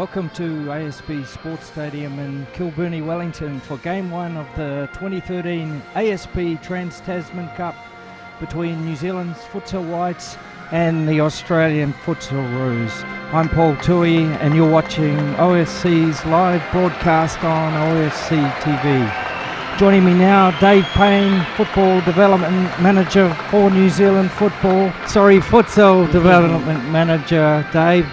Welcome to ASB Sports Stadium in Kilburnie, Wellington for Game 1 of the 2013 ASB Trans-Tasman Cup between New Zealand's Futsal Whites and the Australian Futsalroos. I'm Paul Tui and you're watching OSC's live broadcast on OSC TV. Joining me now, Dave Payne, Football Development Manager for New Zealand Futsal Development Manager, Dave.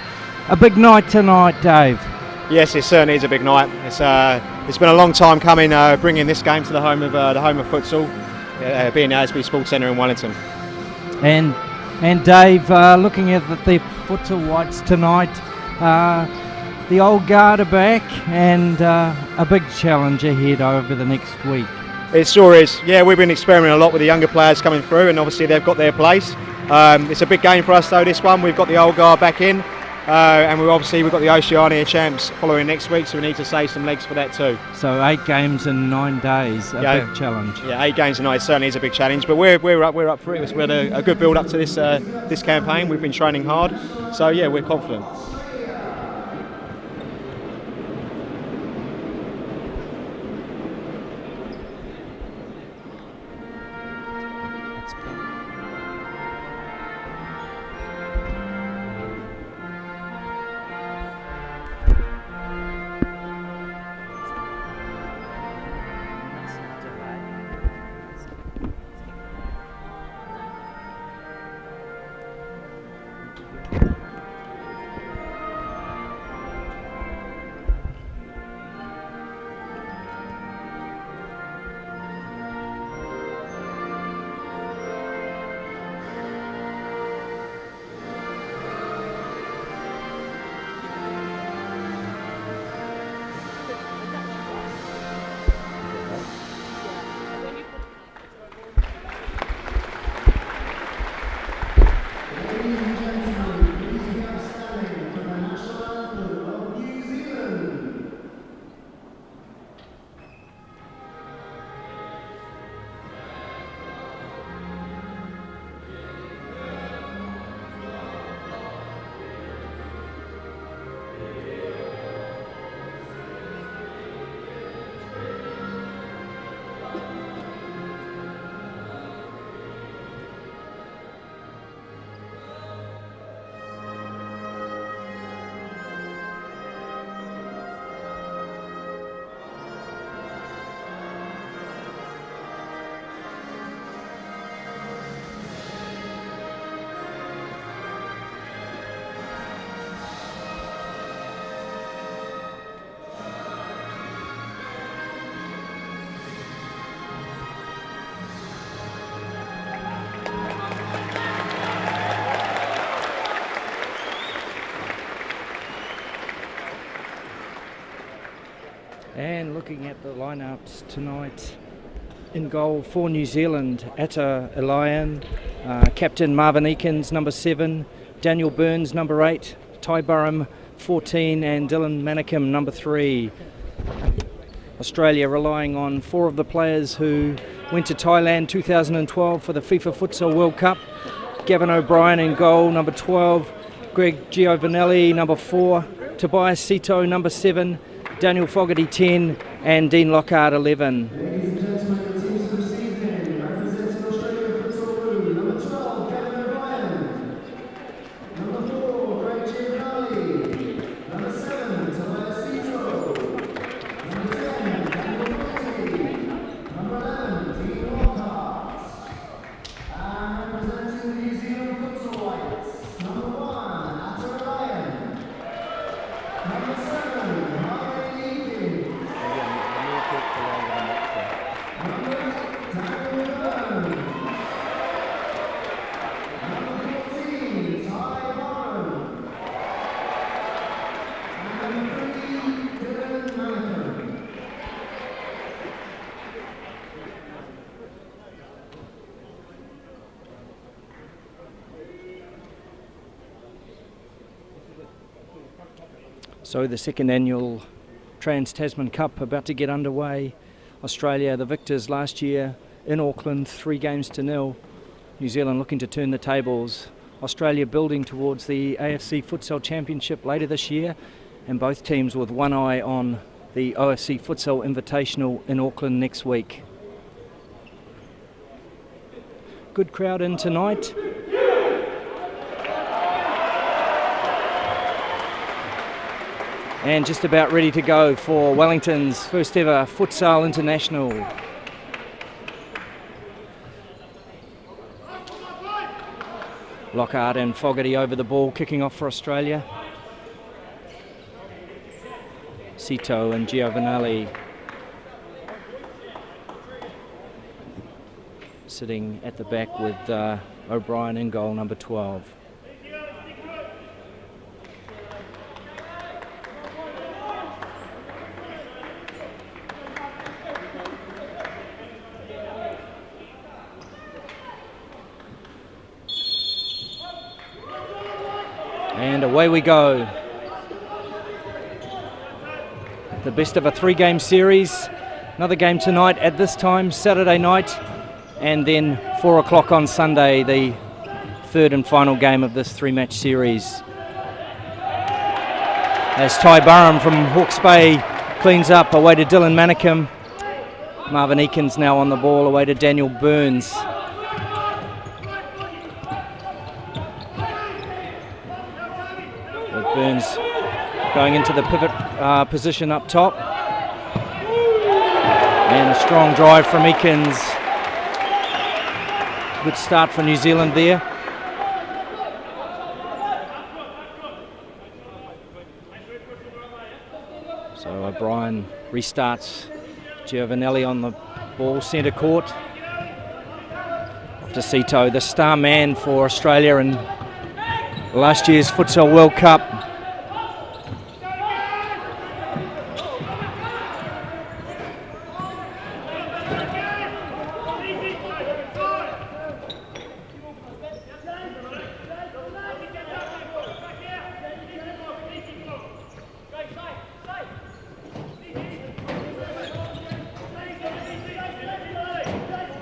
A big night tonight, Dave. Yes, it certainly is a big night. It's been a long time coming, bringing this game to the home of futsal, being the ASB Sports Centre in Wellington. And Dave, looking at the Futsal Whites tonight, the old guard are back and a big challenge ahead over the next week. It sure is. Yeah, we've been experimenting a lot with the younger players coming through, and obviously they've got their place. It's a big game for us though, this one. We've got the old guard back in. And we've got the Oceania champs following next week, so we need to save some legs for that too. So 8 games in 9 days, big challenge. Yeah, 8 games in 9 certainly is a big challenge, but we're up for it. We had a good build up to this campaign. We've been training hard, so yeah, we're confident. And looking at the lineups tonight, in goal for New Zealand, Atta Elian, Captain Marvin Eakins, number 7, Daniel Burns, number 8, Ty Burham, 14, and Dylan Manikim, number 3. Australia relying on 4 of the players who went to Thailand 2012 for the FIFA Futsal World Cup. Gavin O'Brien in goal, number 12, Greg Giovanelli, number 4, Tobias Sito, number 7, Daniel Fogarty 10 and Dean Lockhart 11. Ladies and gentlemen, the teams for this evening, representing Australia Futsalroos, number 12, Gavin O'Brien, number 4, Greg Giovanelli, number 7, Tobias Sito, number 10, Daniel Fogarty, number 11, Dean Lockhart, and representing the New Zealand Futsal Whites, number 1, Atta Elian, number 7, Marvin Eakins, So the second annual Trans-Tasman Cup about to get underway. Australia, the victors last year in Auckland, 3-0. New Zealand looking to turn the tables. Australia building towards the AFC Futsal Championship later this year. and both teams with one eye on the OFC Futsal Invitational in Auckland next week. Good crowd in tonight. And just about ready to go for Wellington's first ever Futsal International. Lockhart and Fogarty over the ball, kicking off for Australia. Cito and Giovanelli sitting at the back with O'Brien in goal, number 12. And away we go. The best of a 3-game series. Another game tonight at this time, Saturday night, and then 4 o'clock on Sunday, the third and final game of this 3-match series. As Ty Burham from Hawke's Bay cleans up, away to Dylan Manicum. Marvin Eakins now on the ball, away to Daniel Burns. With Burns going into the pivot position up top. And a strong drive from Eakins. Good start for New Zealand there. So O'Brien restarts. Giovanelli on the ball, centre court. Off to Cito, the star man for Australia in last year's Futsal World Cup.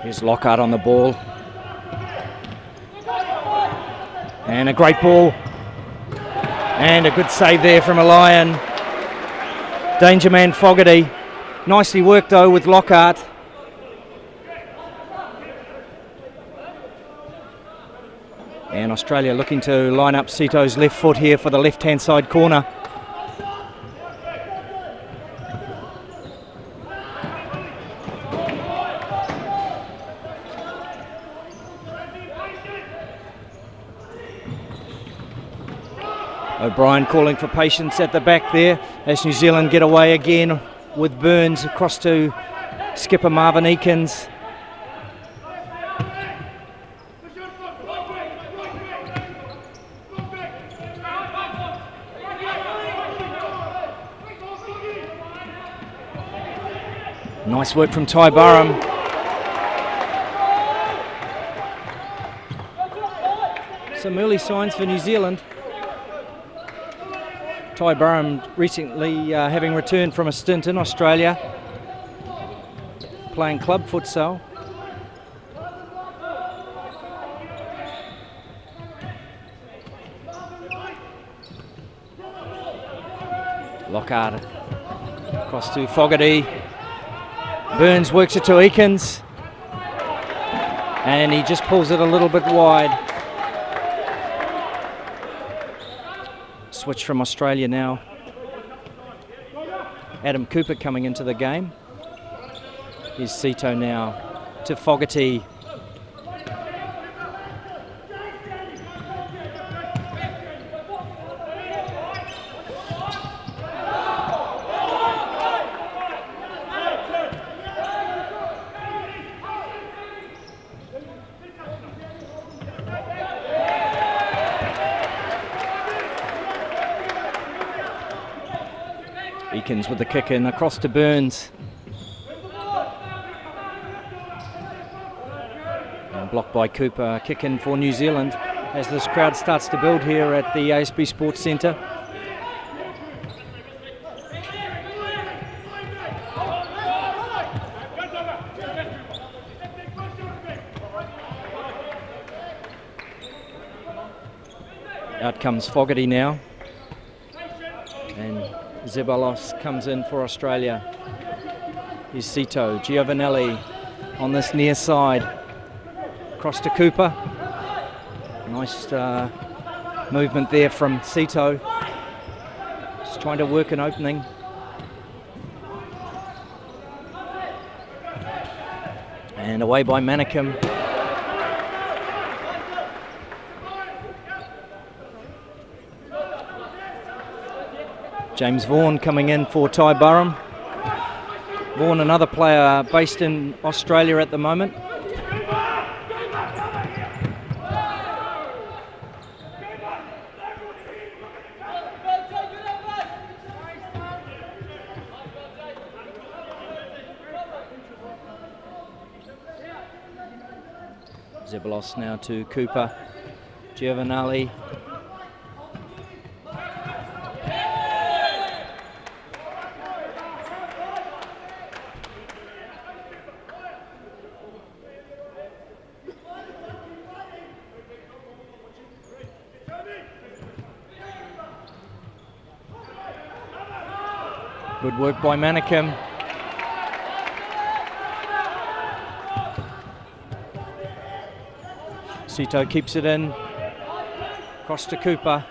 Here's Lockhart on the ball. And a great ball. And a good save there from a Lion. Danger man Fogarty. Nicely worked though with Lockhart. And Australia looking to line up Cito's left foot here for the left-hand side corner. O'Brien calling for patience at the back there as New Zealand get away again with Burns across to skipper Marvin Eakins. Nice work from Ty Burham. Some early signs for New Zealand. Ty Burham recently having returned from a stint in Australia, playing club futsal. Lockhart across to Fogarty. Burns works it to Eakins. And he just pulls it a little bit wide. Switch from Australia now. Adam Cooper coming into the game. Here's Cito now to Fogarty. Eakins with the kick in across to Burns. And blocked by Cooper. Kick in for New Zealand as this crowd starts to build here at the ASB Sports Centre. Out comes Fogarty now. And Zeballos comes in for Australia. Here's Sito, Giovanelli on this near side. Across to Cooper. Nice movement there from Sito. Just trying to work an opening. And away by Manikim. James Vaughan coming in for Ty Burham. Vaughan, another player based in Australia at the moment. Zeballos now to Cooper. Giovanelli. Good work by Manikim. Sito keeps it in. Across to Cooper.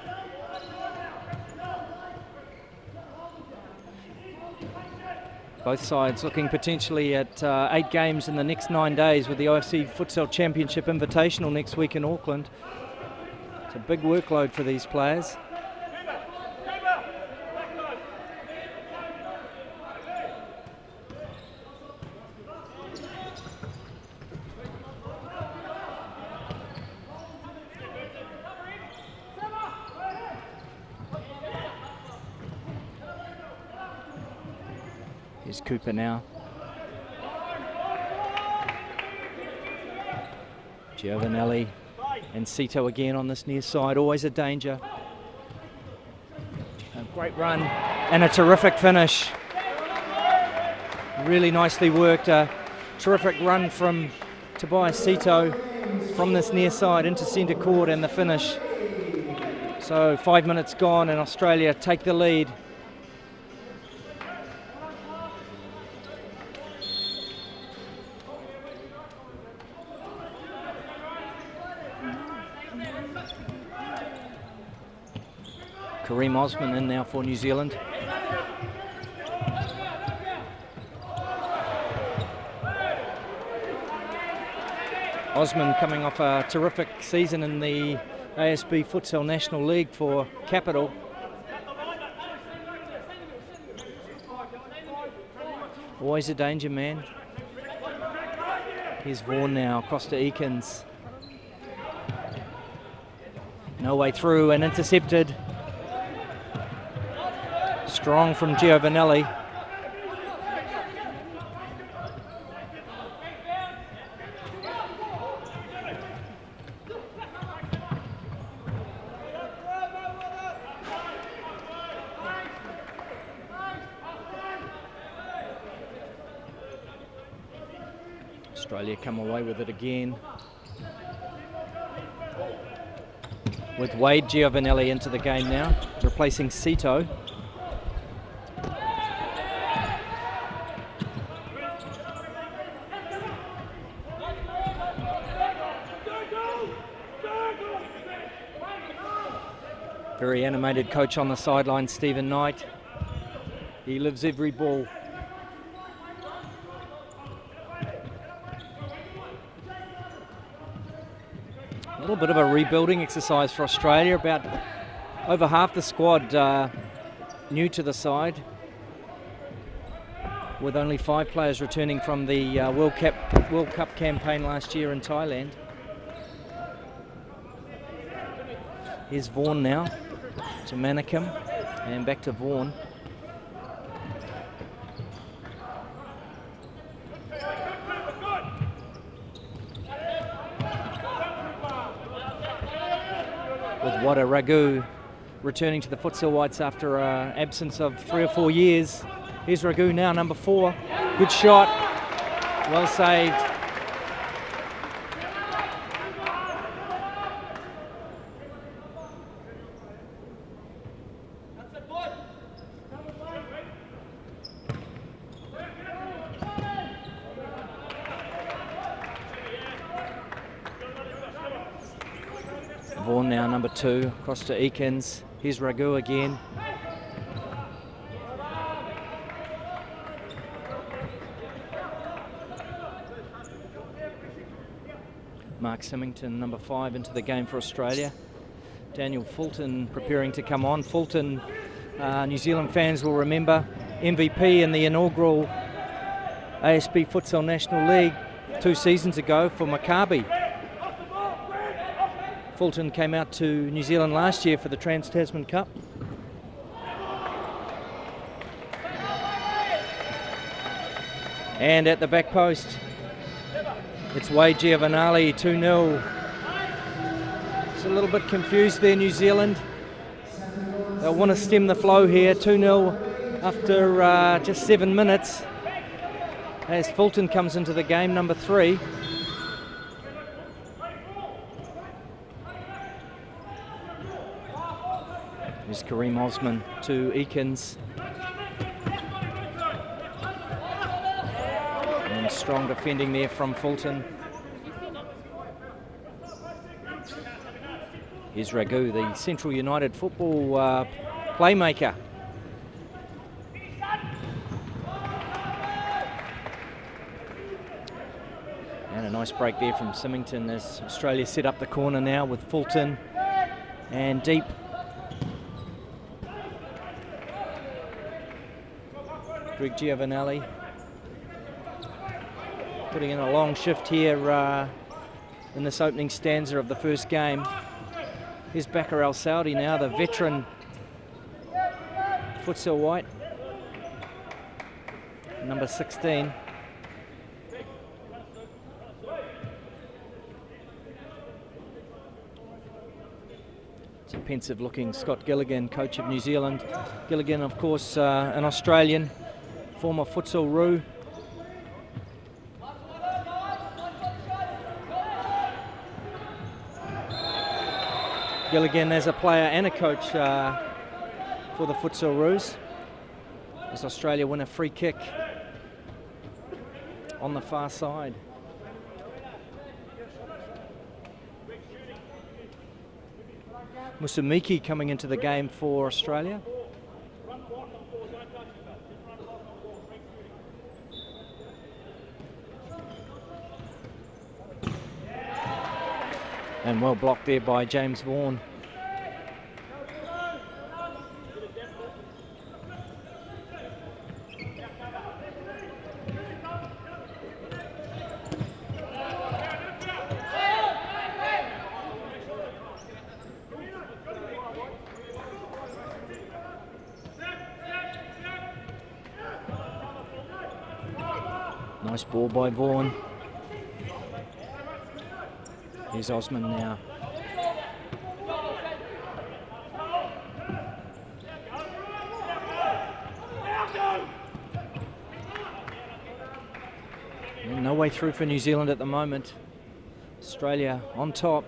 Both sides looking potentially at 8 games in the next 9 days with the OFC Futsal Championship Invitational next week in Auckland. It's a big workload for these players. Here's Cooper now. Giovanelli and Sito again on this near side, always a danger. A great run and a terrific finish. Really nicely worked. A terrific run from Tobias Sito from this near side into centre court and the finish. So 5 minutes gone and Australia take the lead. Kareem Osman in now for New Zealand. Osman coming off a terrific season in the ASB Futsal National League for Capital. Always a danger man. Here's Vaughan now across to Eakins. No way through and intercepted. Strong from Giovanelli. Australia come away with it again. With Wade Giovanelli into the game now, replacing Sito. Very animated coach on the sideline, Stephen Knight. He lives every ball. A little bit of a rebuilding exercise for Australia. About over half the squad new to the side, with only 5 players returning from the World Cup campaign last year in Thailand. Here's Vaughan now to Manikim and back to Vaughan. With Wada Ragu returning to the Futsal Whites after an absence of 3 or 4 years. Here's Ragu now, number 4. Good shot, well saved. Vaughan now, number 2, across to Eakins. Here's Ragu again. Mark Symington, number 5, into the game for Australia. Daniel Fulton preparing to come on. Fulton, New Zealand fans will remember, MVP in the inaugural ASB Futsal National League 2 seasons ago for Maccabi. Fulton came out to New Zealand last year for the Trans-Tasman Cup. And at the back post, it's Wade Giovanali, 2-0. It's a little bit confused there, New Zealand. They'll want to stem the flow here, 2-0 after just 7 minutes. As Fulton comes into the game, number 3. Here's Kareem Osman to Eakins. And strong defending there from Fulton. Here's Ragu, the Central United football playmaker. And a nice break there from Symington as Australia set up the corner now with Fulton and deep. Greg Giovanelli putting in a long shift here in this opening stanza of the first game. Here's Bakar Al Saudi now, the veteran futsal white, number 16. It's a pensive looking Scott Gilligan, coach of New Zealand. Gilligan, of course, an Australian, former Futsalroo. Gilligan as a player and a coach for the Futsalroos. As Australia win a free kick on the far side. Musumiki coming into the game for Australia. And well blocked there by James Vaughan. Nice ball by Vaughan. Here's Osman now. And no way through for New Zealand at the moment. Australia on top.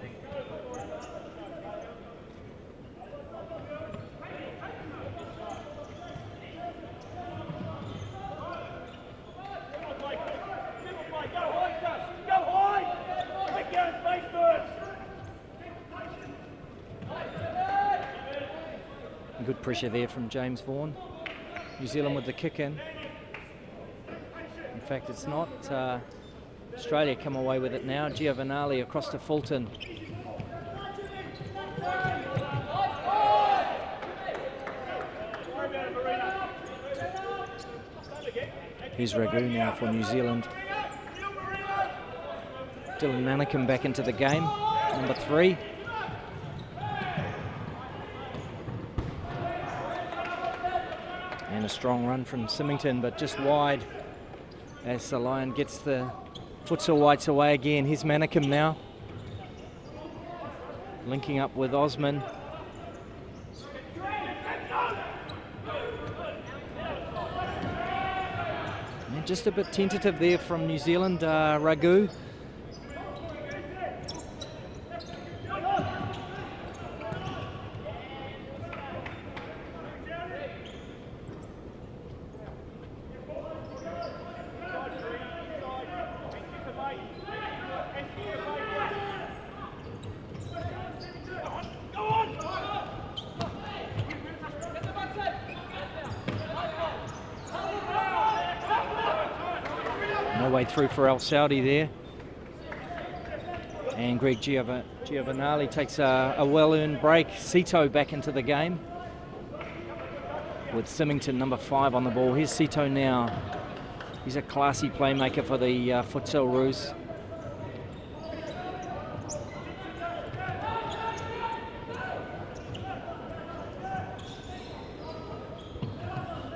Good pressure there from James Vaughan. New Zealand with the kick in. In fact, it's not. Australia come away with it now. Giovanali across to Fulton. Here's Ragu now for New Zealand. Dylan Manikin back into the game, number 3. And a strong run from Symington, but just wide as the Lion gets the futsal whites away again. Here's Manikin now, linking up with Osman. And just a bit tentative there from New Zealand, Ragu. through for El Saudi there. And Greg Giovanali takes a well-earned break. Sito back into the game with Symington, number 5, on the ball. Here's Sito now. He's a classy playmaker for the Futsalroos.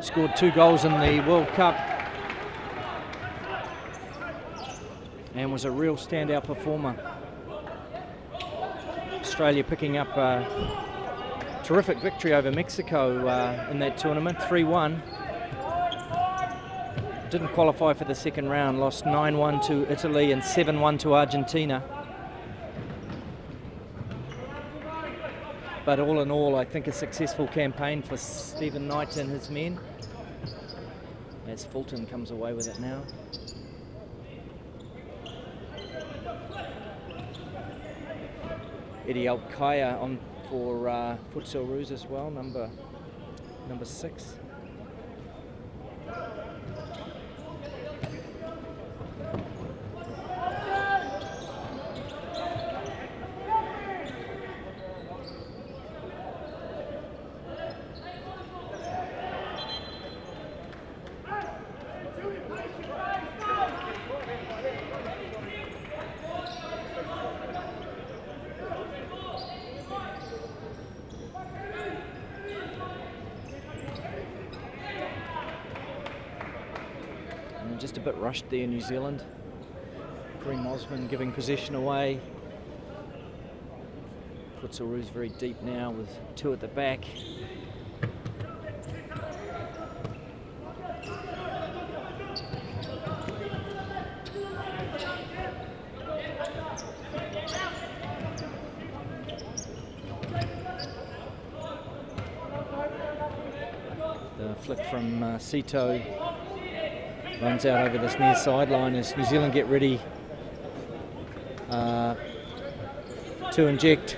Scored 2 goals in the World Cup and was a real standout performer. Australia picking up a terrific victory over Mexico in that tournament, 3-1. Didn't qualify for the second round, lost 9-1 to Italy and 7-1 to Argentina. But all in all, I think a successful campaign for Stephen Knight and his men, as Fulton comes away with it now. Eddie Alkaya on for Futsalroos as well, number 6. Just a bit rushed there, New Zealand. Kareem Osman giving possession away. Futsalroos very deep now with 2 at the back. The flick from Sito runs out over this near sideline as New Zealand get ready to inject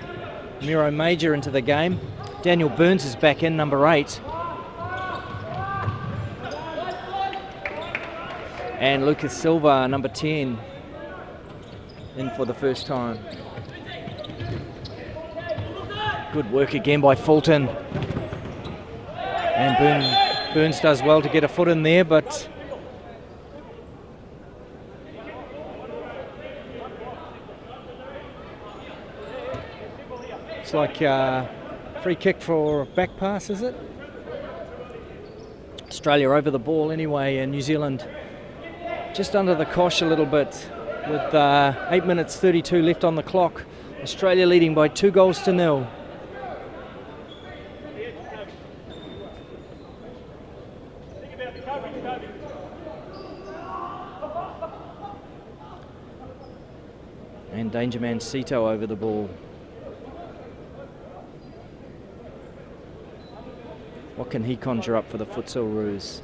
Miro Major into the game. Daniel Burns is back in, number 8. And Lucas Silva, number 10, in for the first time. Good work again by Fulton. And Burns does well to get a foot in there, but it's like a free kick for back pass, is it? Australia over the ball anyway, and New Zealand just under the cosh a little bit with 8 minutes 32 left on the clock. Australia leading by 2-0. And danger man Sito over the ball. What can he conjure up for the Futsalroos?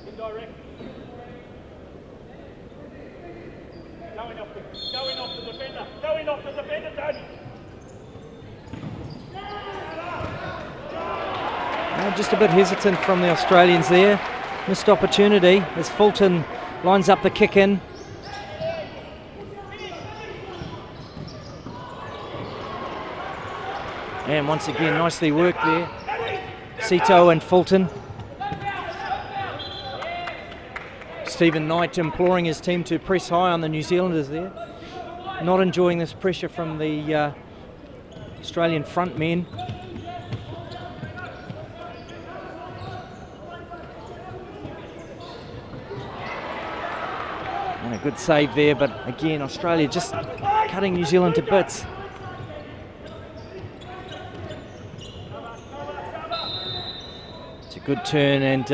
Just a bit hesitant from the Australians there. Missed opportunity as Fulton lines up the kick in. And once again, nicely worked there. Sito and Fulton. Stephen Knight imploring his team to press high on the New Zealanders there. Not enjoying this pressure from the Australian front men. And a good save there, but again, Australia just cutting New Zealand to bits. Good turn, and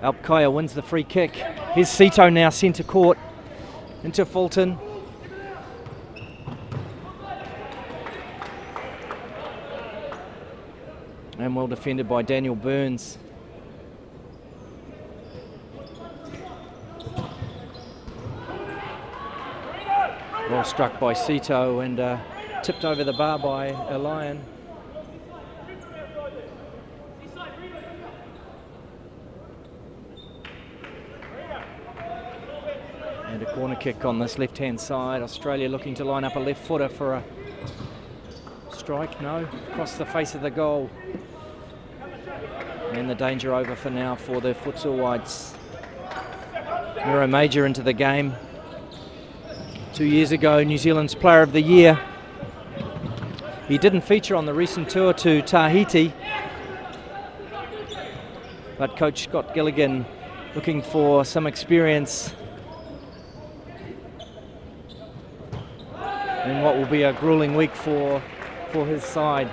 Alkaya wins the free kick. Here's Sito now centre court into Fulton. And well defended by Daniel Burns. Well struck by Sito and tipped over the bar by a Lion. And a corner kick on this left-hand side. Australia looking to line up a left footer for a strike. No, across the face of the goal. And the danger over for now for the Futsal Whites. Miro Major into the game. 2 years ago, New Zealand's Player of the Year. He didn't feature on the recent tour to Tahiti, but Coach Scott Gilligan looking for some experience in what will be a grueling week for his side.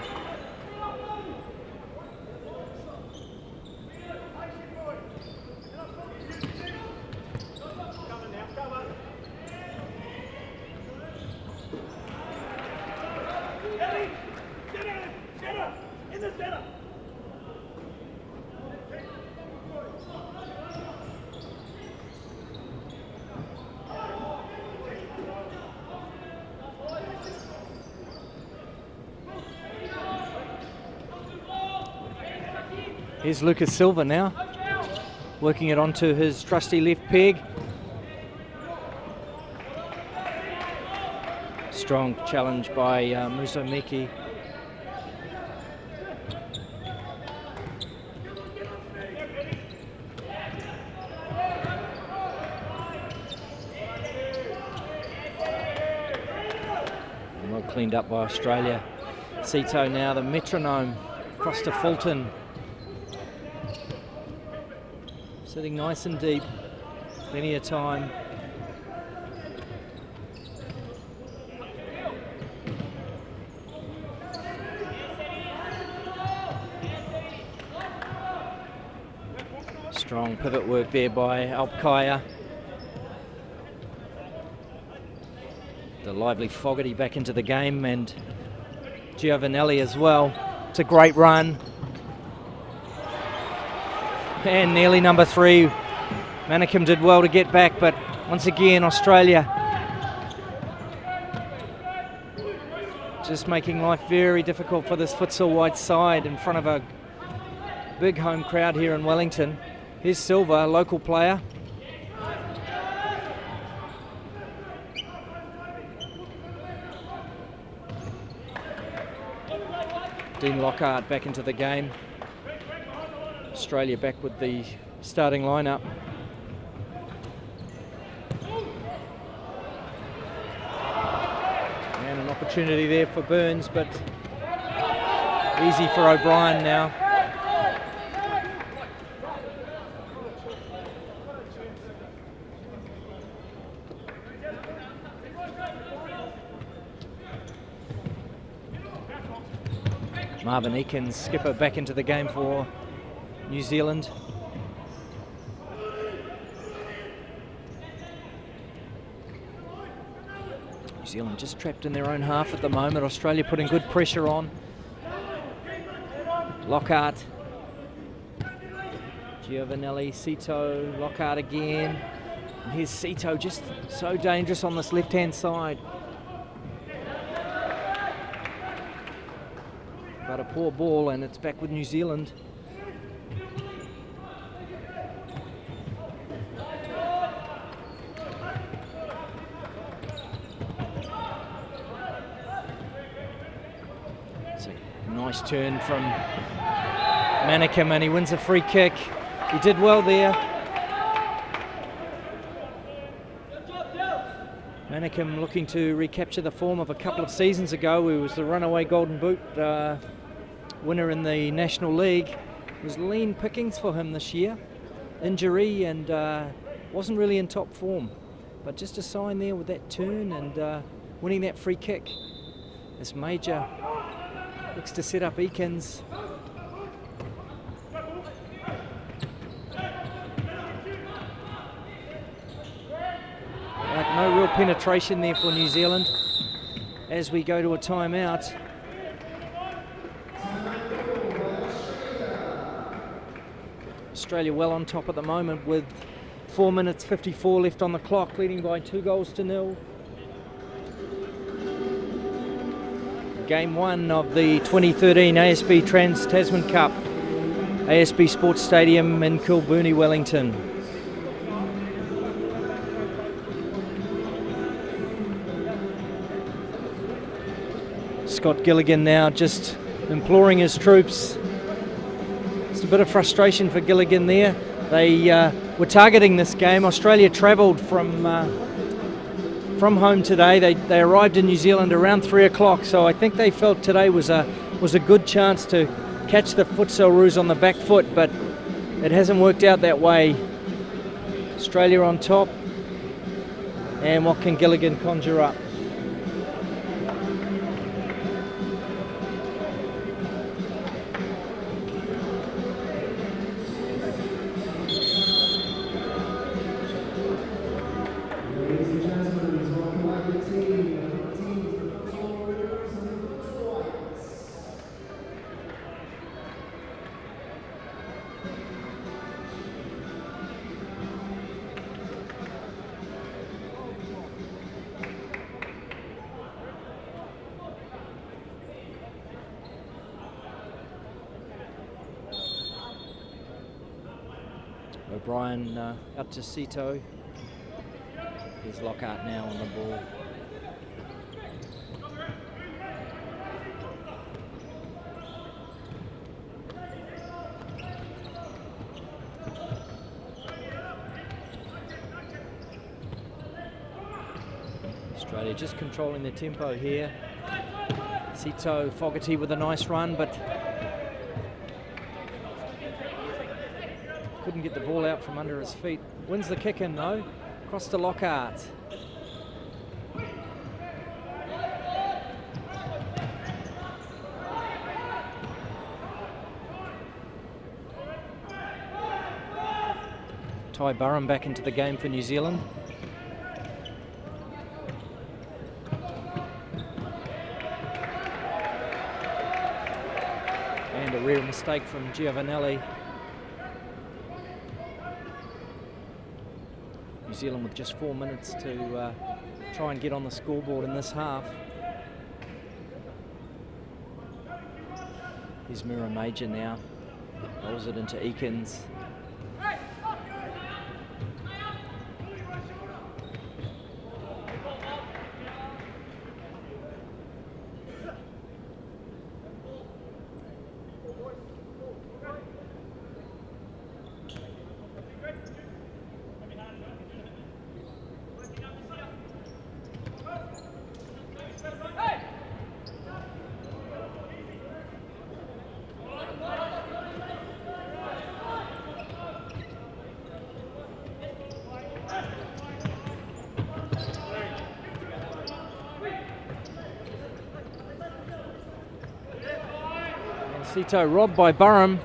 Here's Lucas Silva now, working it onto his trusty left peg. Strong challenge by Musa Miki. Well cleaned up by Australia. Sito now, the metronome, across to Fulton. Sitting nice and deep, plenty of time. Strong pivot work there by Alpkaya. The lively Fogarty back into the game, and Giovanelli as well. It's a great run. And nearly number 3. Manikim did well to get back, but once again Australia just making life very difficult for this Futsal White side in front of a big home crowd here in Wellington. Here's Silva, a local player. Dean Lockhart back into the game. Australia back with the starting lineup. And an opportunity there for Burns, but easy for O'Brien now. Marvin Eakins, skipper, back into the game for New Zealand. New Zealand just trapped in their own half at the moment. Australia putting good pressure on. Lockhart. Giovanelli, Sito, Lockhart again. And here's Sito, just so dangerous on this left-hand side. But a poor ball, and it's back with New Zealand. Nice turn from Manikim, and he wins a free kick. He did well there. Manikim looking to recapture the form of a couple of seasons ago. He was the runaway Golden Boot winner in the National League. It was lean pickings for him this year. Injury, and wasn't really in top form. But just a sign there with that turn and winning that free kick. This Major looks to set up Eakins. But no real penetration there for New Zealand as we go to a timeout. Australia well on top at the moment with 4 minutes 54 left on the clock, leading by 2-0. Game 1 of the 2013 ASB Trans-Tasman Cup, ASB Sports Stadium in Kilbooney, Wellington. Scott Gilligan now just imploring his troops. It's a bit of frustration for Gilligan there. They were targeting this game. Australia travelled from home today. They arrived in New Zealand around 3 o'clock, so I think they felt today was a good chance to catch the Futsalroos on the back foot, but it hasn't worked out that way. Australia on top, and what can Gilligan conjure up? Ladies and gentlemen, welcome back to the team. The team is the Futsalroos and the Futsalroos. O'Brien out to Sito. There's Lockhart now on the ball. Australia just controlling the tempo here. Sito Fogarty with a nice run, but couldn't get the ball out from under his feet. Wins the kick in though. Across to Lockhart. Ty Burham back into the game for New Zealand. And a real mistake from Giovanelli. New Zealand with just 4 minutes to try and get on the scoreboard in this half. Here's Mira Major now. Rolls it into Eakins. Sito robbed by Burham.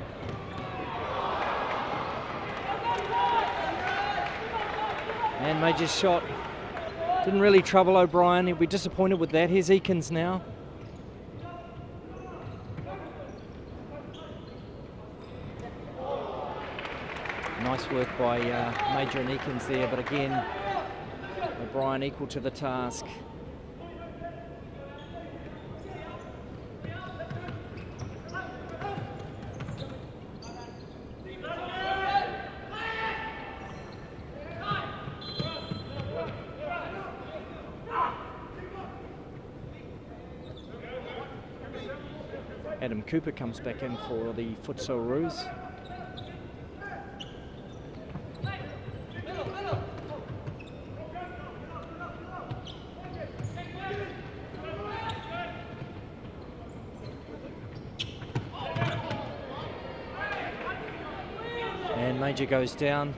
And Major's shot didn't really trouble O'Brien. He'll be disappointed with that. Here's Eakins now. Nice work by Major and Eakins there, but again, O'Brien equal to the task. Adam Cooper comes back in for the Futsalroos. And Major goes down.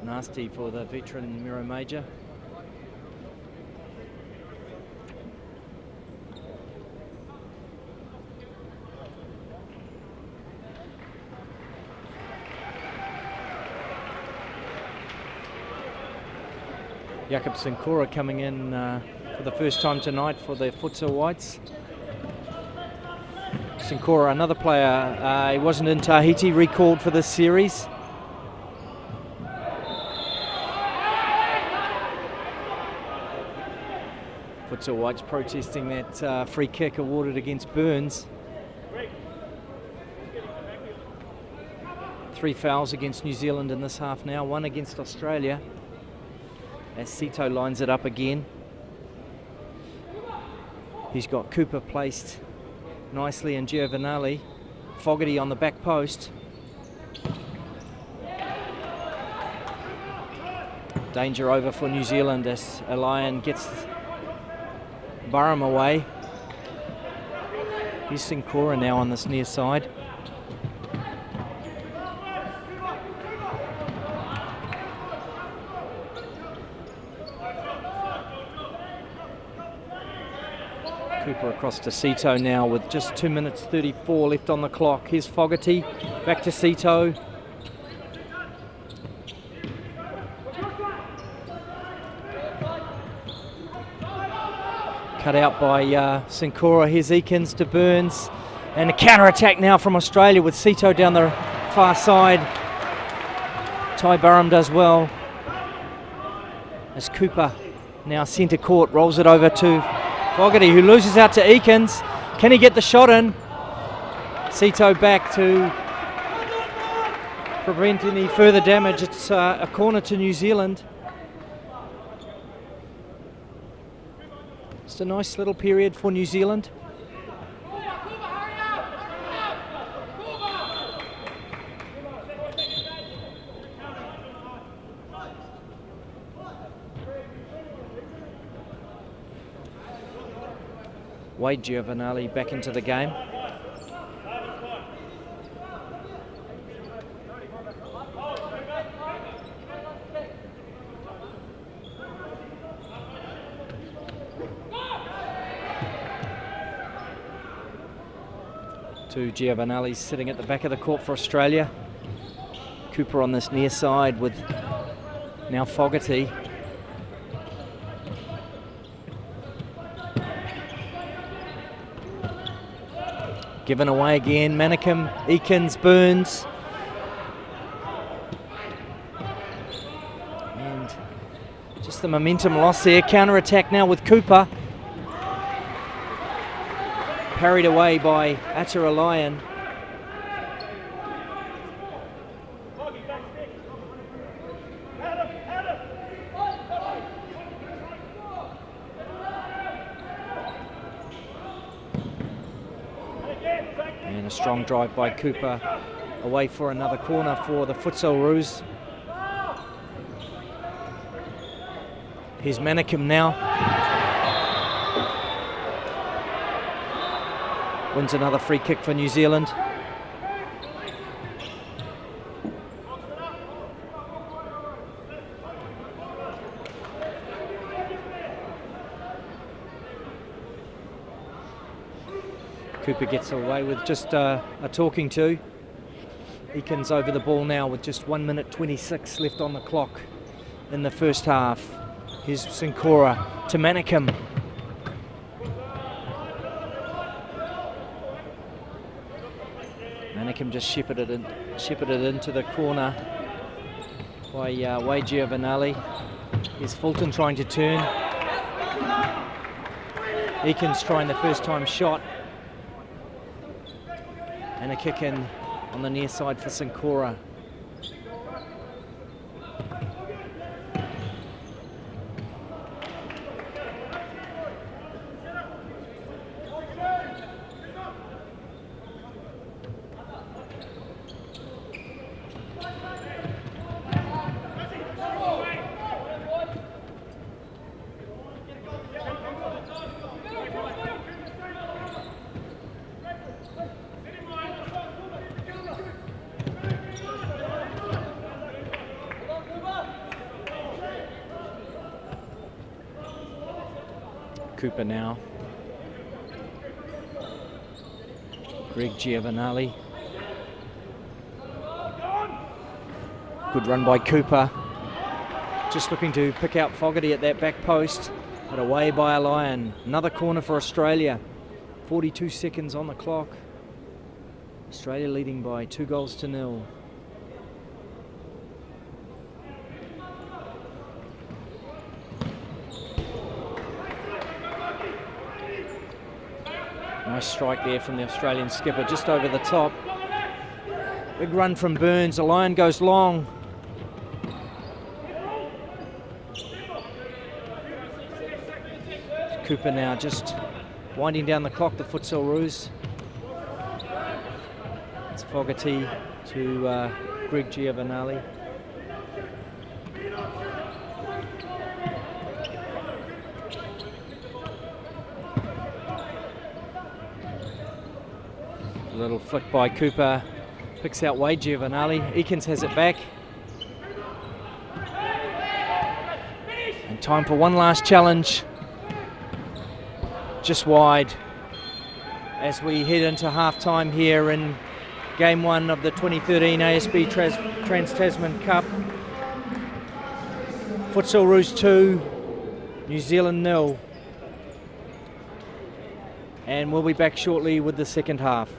Nasty for the veteran Miro Major. Jakob Sincora coming in for the first time tonight for the Futsal Whites. Sincora, another player, he wasn't in Tahiti, recalled for this series. Futsal Whites protesting that free kick awarded against Burns. 3 fouls against New Zealand in this half now, 1 against Australia. As Sito lines it up again. He's got Cooper placed nicely and Giovanelli. Fogarty on the back post. Danger over for New Zealand as Elian gets Burham away. Here's Sincora now on this near side. Cooper across to Sito now with just 2 minutes 34 left on the clock. Here's Fogarty, back to Sito. Cut out by Sincora. Here's Eakins to Burns. And a counter-attack now from Australia with Sito down the far side. Ty Burham does well. As Cooper now centre court rolls it over to Fogarty, who loses out to Eakins. Can he get the shot in? Sito back to prevent any further damage. It's a corner to New Zealand. It's a nice little period for New Zealand. Wade Giovanelli back into the game. Two Giovanellis sitting at the back of the court for Australia. Cooper on this near side with now Fogarty. Given away again, Manicum, Eakins, Burns. And just the momentum loss there. Counter-attack now with Cooper. Parried away by Atta Elian. And a strong drive by Cooper away for another corner for the Futsalroos. Here's Manicum now. Wins another free kick for New Zealand. Cooper gets away with just a talking to. Eakins over the ball now with just 1 minute 26 left on the clock in the first half. Here's Sincora to Manicum. Manicum just shepherded into the corner by Wade Giovanelli. Here's Fulton trying to turn. Eakins trying the first time shot. And a kick in on the near side for Sincora. Cooper now. Greg Giovanelli. Good run by Cooper. Just looking to pick out Fogarty at that back post, but away by a Lion. Another corner for Australia. 42 seconds on the clock. Australia leading by 2-0. Nice strike there from the Australian skipper, just over the top. Big run from Burns. The line goes long. Cooper now just winding down the clock, the Futsalroos. It's Fogarty to Greg Giovanelli. A little flick by Cooper. Picks out Wade Giovanelli. Eakins has it back. And time for one last challenge. Just wide as we head into half-time here in Game 1 of the 2013 ASB Trans-Tasman Cup. Futsalroos 2, New Zealand 0. And we'll be back shortly with the second half.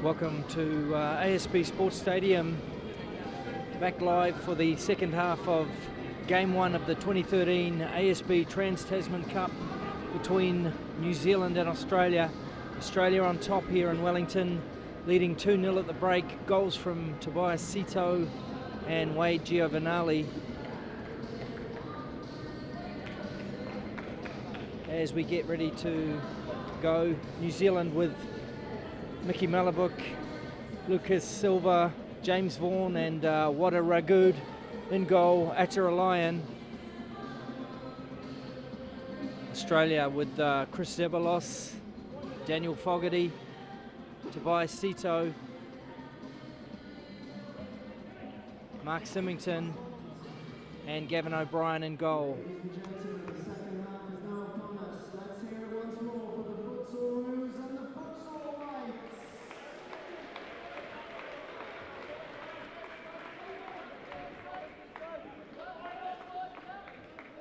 Welcome to ASB Sports Stadium, back live for the second half of Game 1 of the 2013 ASB Trans-Tasman Cup between New Zealand and Australia. Australia on top here in Wellington, leading 2-0 at the break. Goals from Tobias Sito and Wade Giovanali. As we get ready to go, New Zealand with Mickey Malabuk, Lucas Silva, James Vaughan and Wada Ragood in goal, Atta Lion. Australia with Chris Zebalos, Daniel Fogarty, Tobias Sito, Mark Symington and Gavin O'Brien in goal. Ladies and gentlemen, the second half is now upon us. Let's hear it once more for the Futsalroos and the Futsalroos.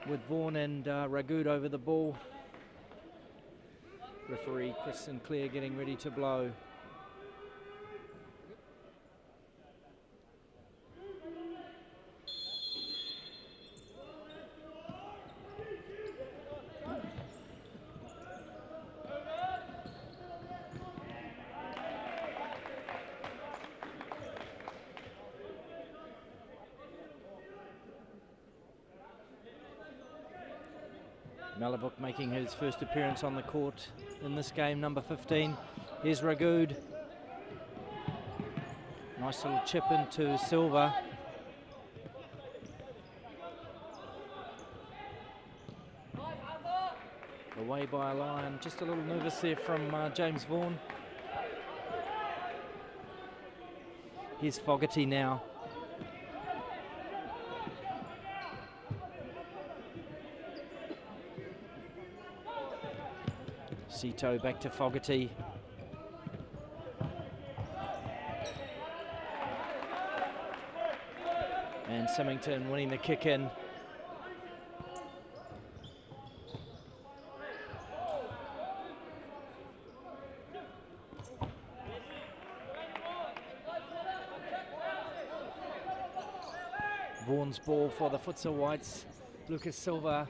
With Vaughan and Ragood over the ball. Referee Chris Sinclair getting ready to blow. Malabuk making his first appearance on the court in this game, number 15. Here's Ragood. Nice little chip into Silva. Away by a Lion. Just a little nervous there from James Vaughan. Here's Fogarty now. Sito back to Fogarty. And Symington winning the kick in. Vaughan's ball for the Futsal Whites. Lucas Silva.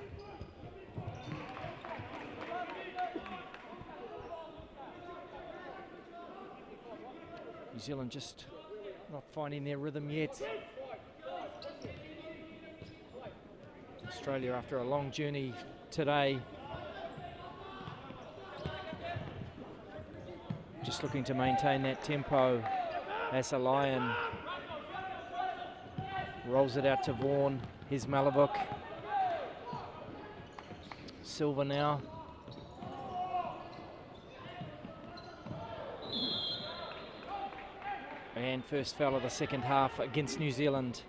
New Zealand just not finding their rhythm yet. Australia after a long journey today. Just looking to maintain that tempo. As a Lion rolls it out to Vaughan. Here's Malabuk. Silva now. And first foul of the second half against New Zealand.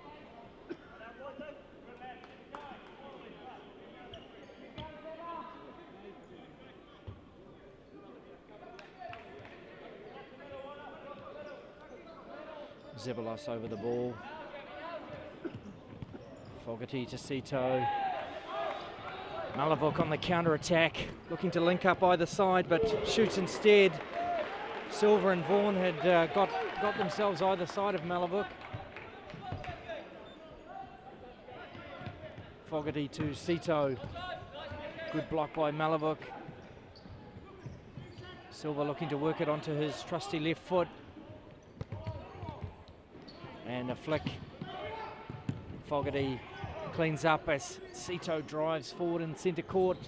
Zebalos over the ball. Fogarty to Sito. Malabuk on the counter-attack, looking to link up either side, but shoots instead. Silva and Vaughan had got themselves either side of Malabuk. Fogarty to Sito. Good block by Malabuk. Silva looking to work it onto his trusty left foot. And a flick. Fogarty cleans up as Sito drives forward in centre court.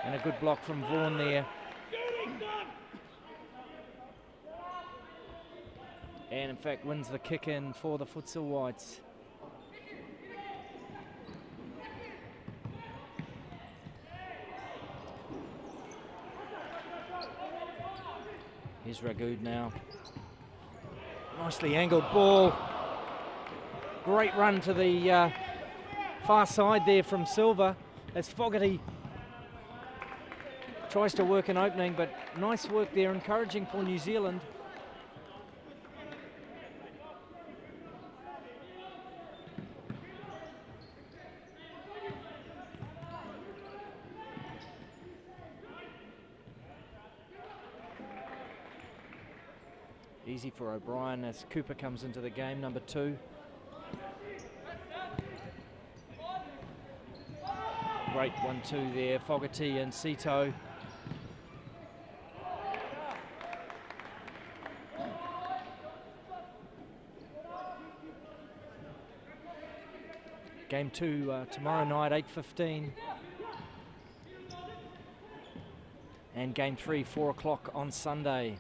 And a good block from Vaughan there. And in fact wins the kick in for the Futsal Whites. Here's Ragood now. Nicely angled ball. Great run to the far side there from Silva as Fogarty tries to work an opening, but nice work there, encouraging for New Zealand. Easy for O'Brien as Cooper comes into the game, number 2. Great 1-2 there, Fogarty and Sito. Game 2 tomorrow night, 8:15. And game 3, 4 o'clock on Sunday.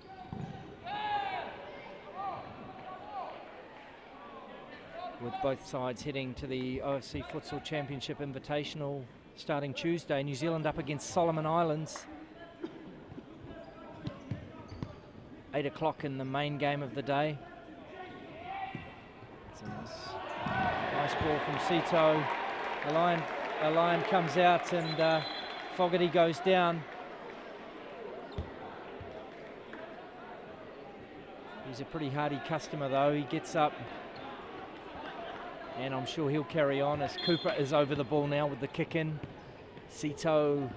With both sides heading to the OFC Futsal Championship Invitational starting Tuesday. New Zealand up against Solomon Islands. 8 o'clock in the main game of the day. It's a nice ball from Sito. A lion comes out and Fogarty goes down. He's a pretty hardy customer though. He gets up and I'm sure he'll carry on as Cooper is over the ball now with the kick in. Sito.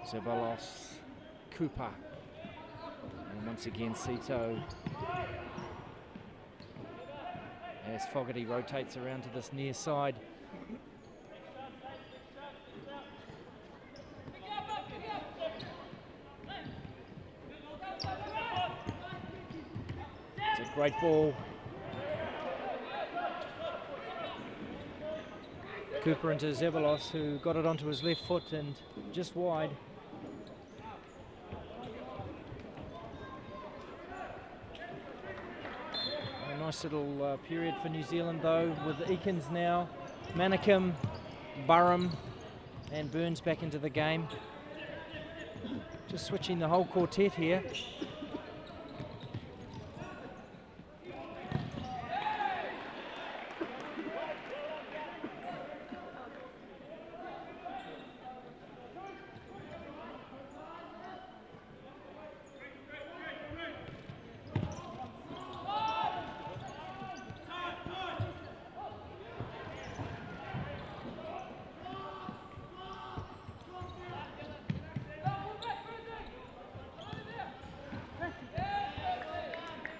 Zeballos, Cooper. And once again Sito. As Fogarty rotates around to this near side. It's a great ball. Cooper into Zeballos, who got it onto his left foot and just wide. Nice little period for New Zealand though, with Eakins now, Manikim, Burham and Burns back into the game. Just switching the whole quartet here.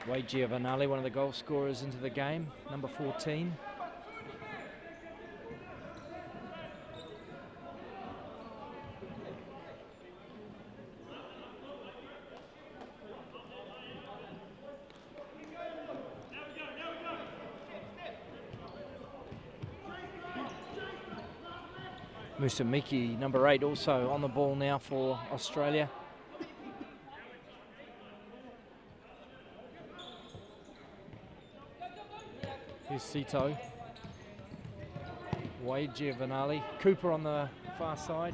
Wade Giovanelli, one of the goal scorers into the game, number 14. Musamiki, number 8, also on the ball now for Australia. Here's Sito. Wade Giovanelli. Cooper on the far side.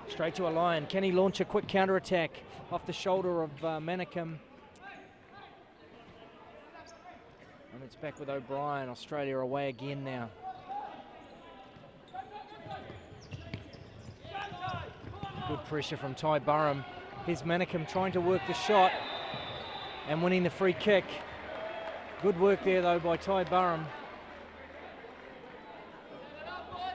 Straight to a lion. Can he launch a quick counter-attack off the shoulder of Manikim? And it's back with O'Brien. Australia away again now. Good pressure from Ty Burham. Here's Manikim trying to work the shot and winning the free kick. Good work there though by Ty Burham.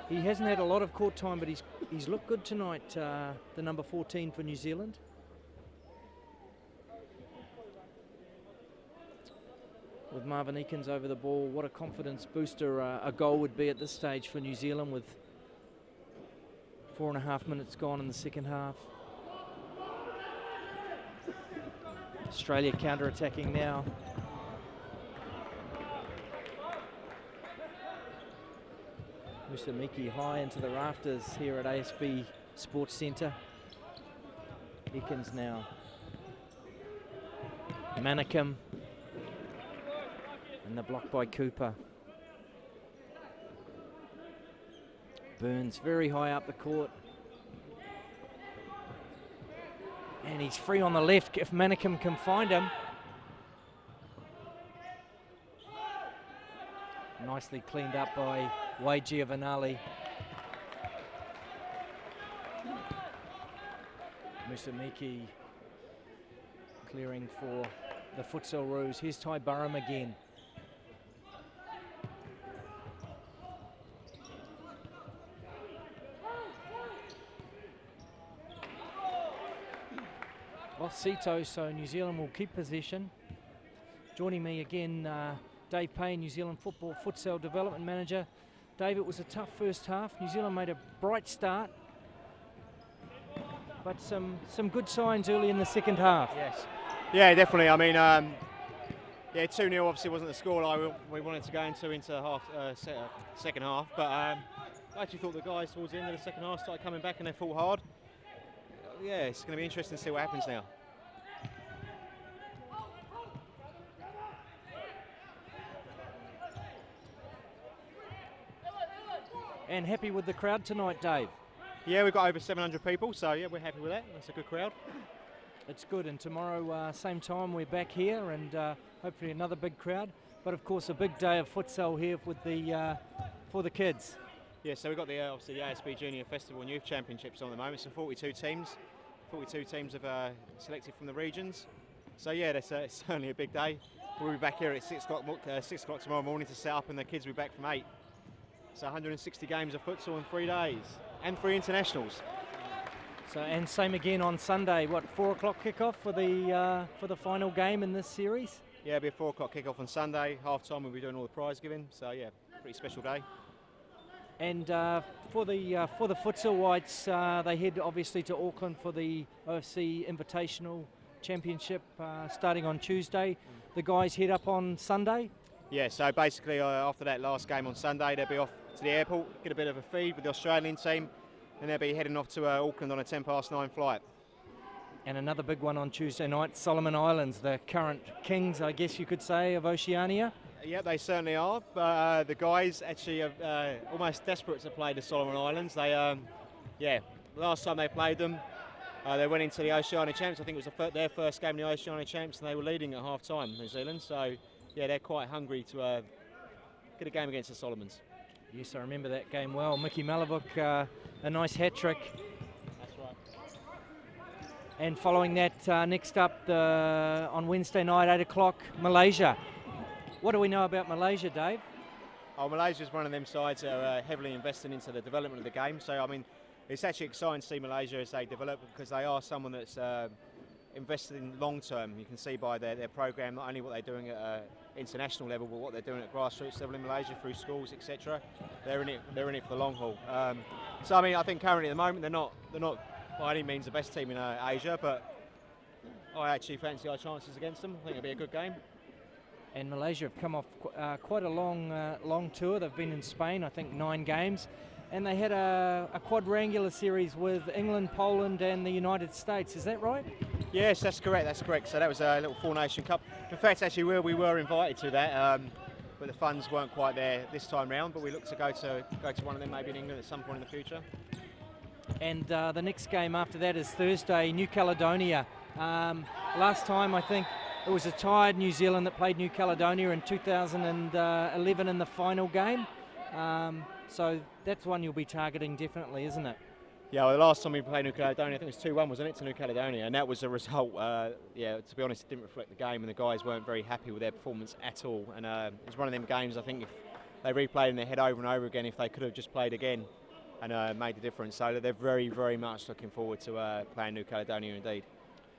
He hasn't had a lot of court time, but he's looked good tonight, the number 14 for New Zealand. With Marvin Eakins over the ball, what a confidence booster a goal would be at this stage for New Zealand with 4.5 minutes gone in the second half. Australia counter-attacking now. Musamiki high into the rafters here at ASB Sports Centre. Eakins now. Manikim. And the block by Cooper. Burns very high up the court. And he's free on the left if Manikim can find him. Nicely cleaned up by Wade Giovanelli. Musamiki clearing for the Futsalroos. Here's Ty Burham again. Off Sito, so New Zealand will keep possession. Joining me again, Dave Payne, New Zealand Football Futsal Development Manager. Dave, it was a tough first half. New Zealand made a bright start, but some good signs early in the second half. Yes. Yeah, definitely. I mean, yeah, 2-0 obviously wasn't the scoreline we wanted to go into second half, but I actually thought the guys towards the end of the second half started coming back and they fought hard. Yeah, it's going to be interesting to see what happens now. And happy with the crowd tonight, Dave? Yeah, we've got over 700 people, so yeah, we're happy with that. That's a good crowd. It's good, and tomorrow, same time, we're back here, and hopefully another big crowd. But of course, a big day of futsal here with the for the kids. Yeah, so we've got the obviously the ASB Junior Festival and Youth Championships on at the moment. So 42 teams. 42 teams have selected from the regions. So yeah, that's certainly a big day. We'll be back here at 6 o'clock tomorrow morning to set up, and the kids will be back from 8. So 160 games of futsal in 3 days, and 3 internationals. So, and same again on Sunday. What, 4 o'clock kickoff for the final game in this series? Yeah, it'll be a 4 o'clock kickoff on Sunday. Half time we'll be doing all the prize giving. So yeah, pretty special day. And for the Futsal Whites, they head obviously to Auckland for the OFC Invitational Championship starting on Tuesday. The guys head up on Sunday. Yeah, so basically after that last game on Sunday, they'll be off to the airport, get a bit of a feed with the Australian team, and they'll be heading off to Auckland on a 9:10 flight. And another big one on Tuesday night, Solomon Islands, the current kings, I guess you could say, of Oceania. Yeah, they certainly are. But the guys actually are almost desperate to play the Solomon Islands. They, yeah, last time they played them, they went into the Oceania Champs. I think it was their first game in the Oceania Champs, and they were leading at half time, New Zealand. So, yeah, they're quite hungry to get a game against the Solomons. Yes, I remember that game well. Mickey Malavuk, a nice hat-trick. That's right. And following that, next up on Wednesday night, 8 o'clock, Malaysia. What do we know about Malaysia, Dave? Oh, Malaysia's one of them sides that are heavily investing into the development of the game. So, I mean, it's actually exciting to see Malaysia as they develop, because they are someone that's invested in long term. You can see by their program not only what they're doing at international level, but what they're doing at grassroots level in Malaysia through schools, etc. They're in it for the long haul. So, I mean, I think currently at the moment they're not by any means the best team in Asia, but I actually fancy our chances against them. I think it'll be a good game. And Malaysia have come off quite a long tour. They've been in Spain, I think 9 games. And they had a quadrangular series with England, Poland and the United States. Is that right? Yes, that's correct. So that was a little 4-Nation Cup. In fact, actually, we were invited to that, but the funds weren't quite there this time round. But we look to go to one of them maybe in England at some point in the future. And the next game after that is Thursday, New Caledonia. Last time, I think, it was a tired New Zealand that played New Caledonia in 2011 in the final game. So that's one you'll be targeting definitely, isn't it? Yeah, well, the last time we played New Caledonia, I think it was 2-1, wasn't it, to New Caledonia? And that was a result, yeah, to be honest, it didn't reflect the game, and the guys weren't very happy with their performance at all. And it was one of them games, I think, if they replayed in their head over and over again, if they could have just played again and made the difference. So they're very, very much looking forward to playing New Caledonia indeed.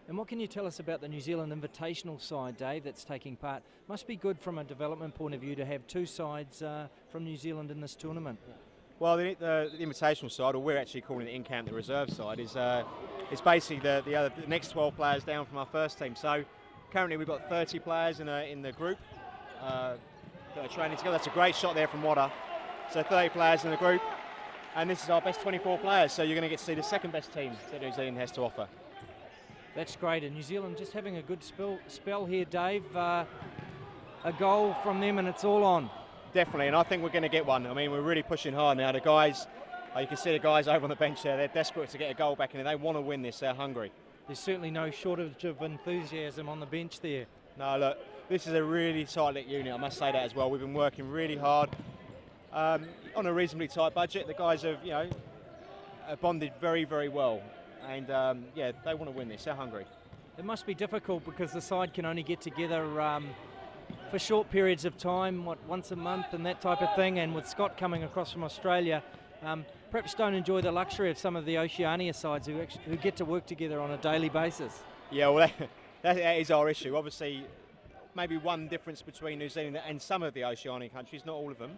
And what can you tell us about the New Zealand Invitational side, Dave, that's taking part? Must be good from a development point of view to have 2 sides from New Zealand in this tournament. Well, the invitational side, or we're actually calling it in camp the reserve side, is basically the next 12 players down from our first team. So currently we've got 30 players in the group that are training together. That's a great shot there from Wada. So 30 players in the group, and this is our best 24 players. So you're going to get to see the second best team that New Zealand has to offer. That's great, and New Zealand just having a good spell here, Dave. A goal from them and it's all on. Definitely, and I think we're going to get one. I mean, we're really pushing hard now. The guys, you can see the guys over on the bench there, they're desperate to get a goal back in, and they want to win this, they're hungry. There's certainly no shortage of enthusiasm on the bench there. No, look, this is a really tight-knit unit, I must say that as well. We've been working really hard on a reasonably tight budget. The guys have, bonded very, very well. And yeah, they want to win this. They're hungry. It must be difficult because the side can only get together for short periods of time, once a month and that type of thing, and with Scott coming across from Australia, perhaps don't enjoy the luxury of some of the Oceania sides who get to work together on a daily basis. Yeah, well, that is our issue. Obviously, maybe one difference between New Zealand and some of the Oceania countries, not all of them,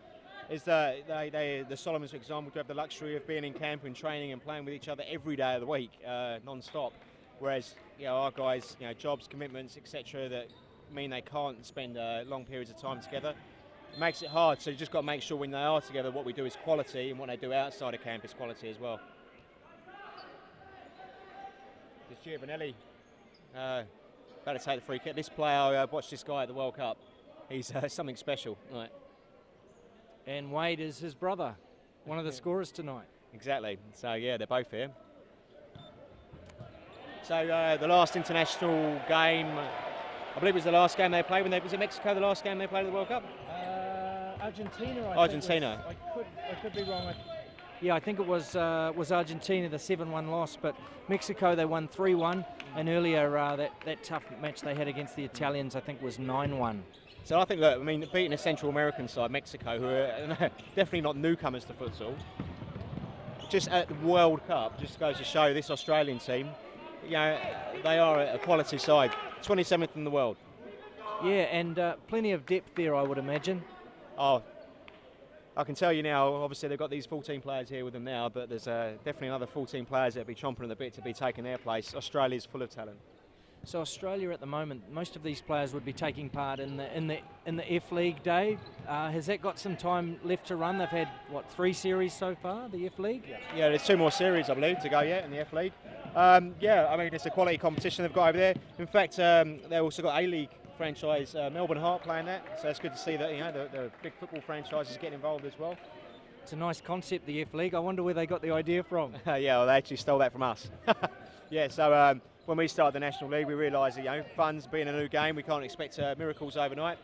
is that the Solomons, for example, do have the luxury of being in camp and training and playing with each other every day of the week, non-stop. Whereas, our guys, jobs, commitments, etc., that mean they can't spend long periods of time together. It makes it hard, so you just got to make sure when they are together, what we do is quality, and what they do outside of camp is quality as well. It's Giovanelli. About to take the free kick. This player, I watched this guy at the World Cup. He's something special. Right. And Wade is his brother, one of the scorers tonight. Exactly. So yeah, they're both here. So the last international game, I believe it was the last game they played. Was it Mexico the last game they played at the World Cup? Argentina. Argentina. I could be wrong. I think it was Argentina, the 7-1 loss, but Mexico they won 3-1, and earlier that tough match they had against the Italians I think was 9-1. So I think that, beating a Central American side, Mexico, who are definitely not newcomers to futsal, just at the World Cup, just goes to show this Australian team, they are a quality side, 27th in the world. Yeah, and plenty of depth there, I would imagine. Oh, I can tell you now, obviously they've got these 14 players here with them now, but there's definitely another 14 players that'll be chomping at the bit to be taking their place. Australia's full of talent. So Australia at the moment, most of these players would be taking part in the F League, Dave. Has that got some time left to run? They've had 3 series so far, the F League? Yeah, there's 2 more series I believe to go yet in the F League. It's a quality competition they've got over there. In fact, they've also got A-League franchise, Melbourne Heart playing that, so it's good to see that the big football franchises getting involved as well. It's a nice concept, the F League. I wonder where they got the idea from. Yeah, well, they actually stole that from us. Yeah, so when we started the National League, we realised that funds being a new game, we can't expect miracles overnight.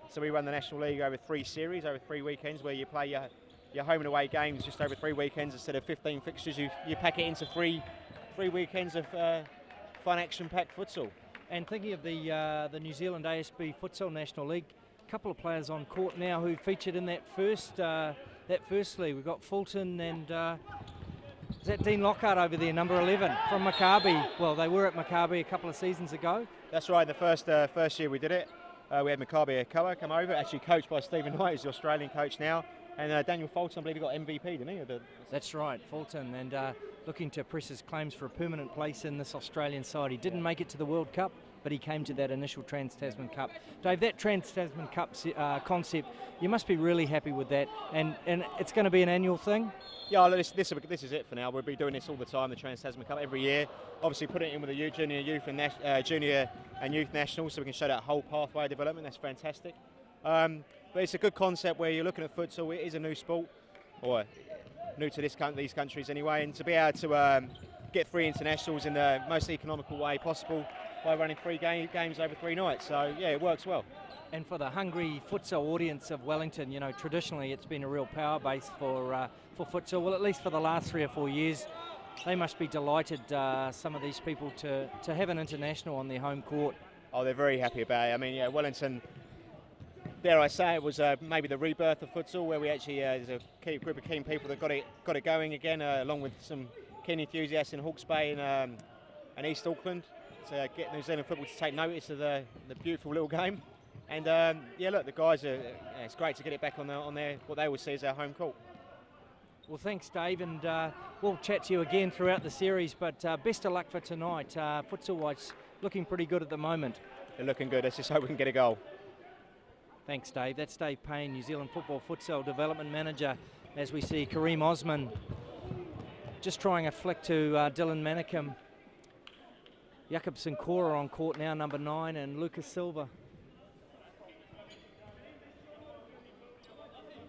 So we run the National League over 3 series, over 3 weekends, where you play your home and away games just over 3 weekends instead of 15 fixtures. You pack it into 3 weekends of fun, action-packed futsal. And thinking of the New Zealand ASB Futsal National League, a couple of players on court now who featured in that first league. We've got Fulton and is that Dean Lockhart over there, number 11 from Maccabi. Well, they were at Maccabi a couple of seasons ago. That's right. The first year we did it, we had Maccabi Akoa come over, actually coached by Stephen Knight, who's the Australian coach now. And Daniel Fulton, I believe he got MVP, didn't he? That's right, Fulton, and looking to press his claims for a permanent place in this Australian side. He didn't make it to the World Cup, but he came to that initial Trans-Tasman Cup. Dave, that Trans-Tasman Cup concept, you must be really happy with that, and it's going to be an annual thing? Yeah, this is it for now. We'll be doing this all the time, the Trans-Tasman Cup, every year. Obviously put it in with the junior and youth nationals, so we can show that whole pathway of development. That's fantastic. But it's a good concept where you're looking at futsal. It is a new sport, or new to these countries anyway, and to be able to get 3 internationals in the most economical way possible by running 3 games over 3 nights. So yeah, it works well. And for the hungry futsal audience of Wellington, traditionally it's been a real power base for futsal. Well, at least for the last 3 or 4 years, they must be delighted, some of these people, to have an international on their home court. Oh, they're very happy about it. Wellington, dare I say, it was maybe the rebirth of futsal, where we actually there's a key group of keen people that got it going again, along with some keen enthusiasts in Hawke's Bay and East Auckland, to get New Zealand football to take notice of the beautiful little game. And look, the guys it's great to get it back on their what they would see as our home court. Well, thanks, Dave, and we'll chat to you again throughout the series. But best of luck for tonight. Futsal-wise, looking pretty good at the moment. They're looking good. Let's just hope we can get a goal. Thanks, Dave. That's Dave Payne, New Zealand Football Futsal Development Manager, as we see Kareem Osman just trying a flick to Dylan Manicum. Jakob Sincora on court now, number 9, and Lucas Silva.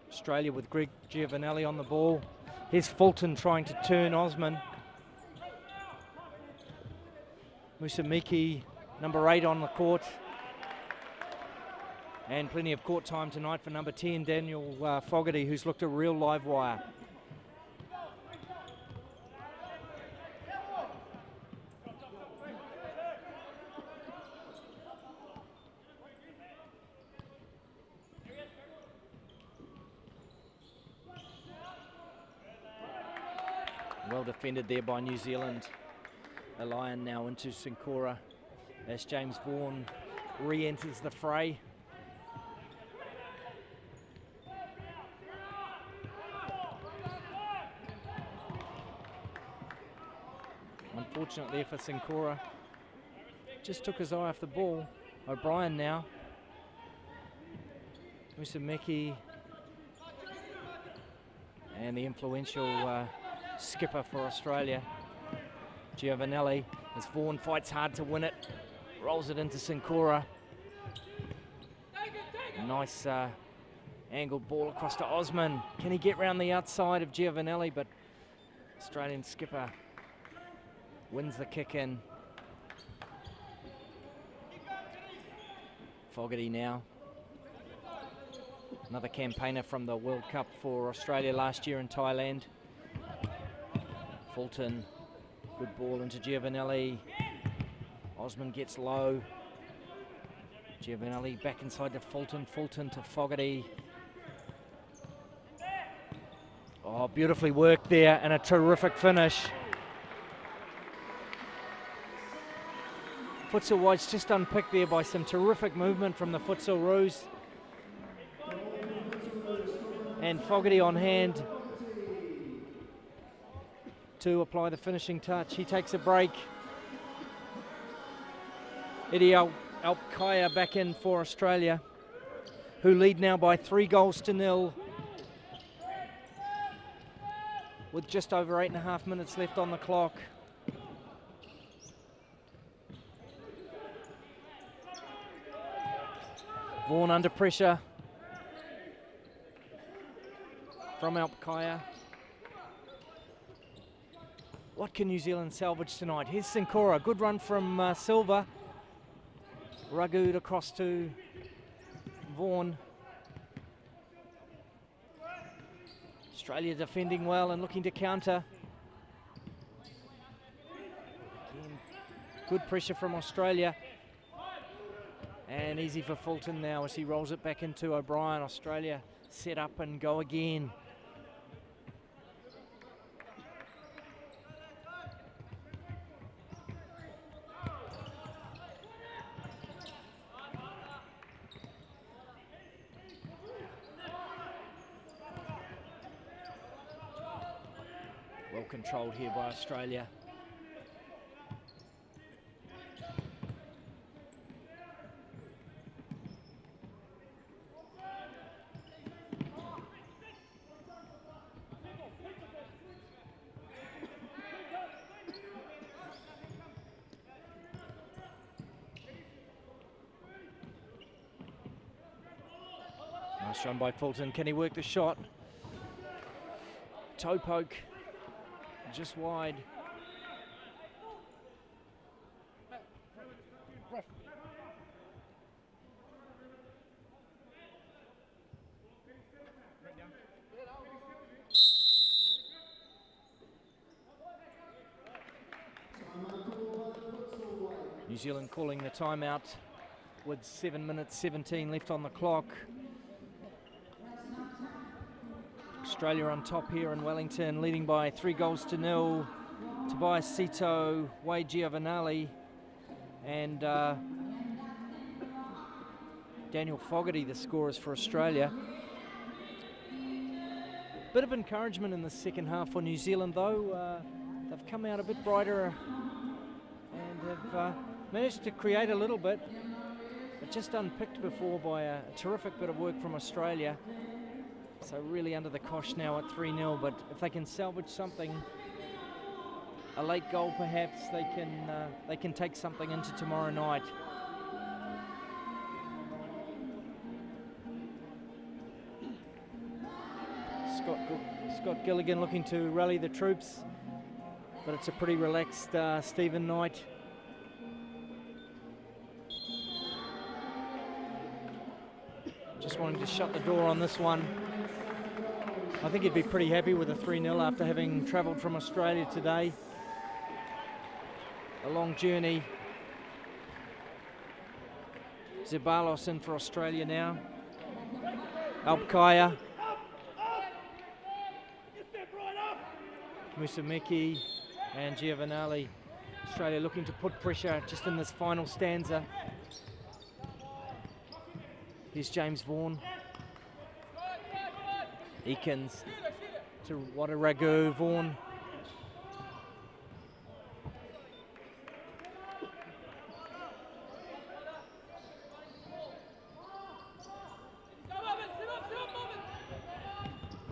Australia with Greg Giovanelli on the ball. Here's Fulton trying to turn Osman. Musamiki, number 8 on the court. And plenty of court time tonight for number 10, Daniel Fogarty, who's looked a real live wire. Well defended there by New Zealand. A Lion now into Sincora as James Vaughan re-enters the fray. Unfortunately for Sincora, just took his eye off the ball. O'Brien now. Musameki. And the influential skipper for Australia, Giovanelli, as Vaughan fights hard to win it. Rolls it into Sincora. Nice angled ball across to Osman. Can he get round the outside of Giovanelli? But Australian skipper wins the kick in. Fogarty now. Another campaigner from the World Cup for Australia last year in Thailand. Fulton, good ball into Giovanelli. Osman gets low. Giovanelli back inside to Fulton. Fulton to Fogarty. Oh, beautifully worked there and a terrific finish. Futsalroos just unpicked there by some terrific movement from the Futsalroos. And Fogarty on hand to apply the finishing touch. He takes a break. Eddie Alpkaya back in for Australia, who lead now by 3-0 with just over 8.5 minutes left on the clock. Vaughan under pressure from Alpkaya. What can New Zealand salvage tonight? Here's Sincora, good run from Silva. Ragood across to Vaughan. Australia defending well and looking to counter. Again, good pressure from Australia. And easy for Fulton now as he rolls it back into O'Brien. Australia set up and go again. Well controlled here by Australia. Nice run by Fulton. Can he work the shot? Toe poke. Just wide. New Zealand calling the timeout with 7 minutes 17 left on the clock. Australia on top here in Wellington, leading by 3-0. Tobias Sito, Wade Giovanelli, and Daniel Fogarty, the scorers for Australia. Bit of encouragement in the second half for New Zealand, though. They've come out a bit brighter and have managed to create a little bit, but just unpicked before by a terrific bit of work from Australia. So really under the cosh now at 3-0, but if they can salvage something, a late goal perhaps, they can take something into tomorrow night. Scott Gilligan looking to rally the troops, but it's a pretty relaxed Stephen Knight. Just wanting to shut the door on this one. I think he'd be pretty happy with a 3-0 after having travelled from Australia today. A long journey. Zeballos in for Australia now. Alpkaya. Musamiki and Giovanelli. Australia looking to put pressure just in this final stanza. Here's James Vaughan. Eakins to Wataragu. Vaughan.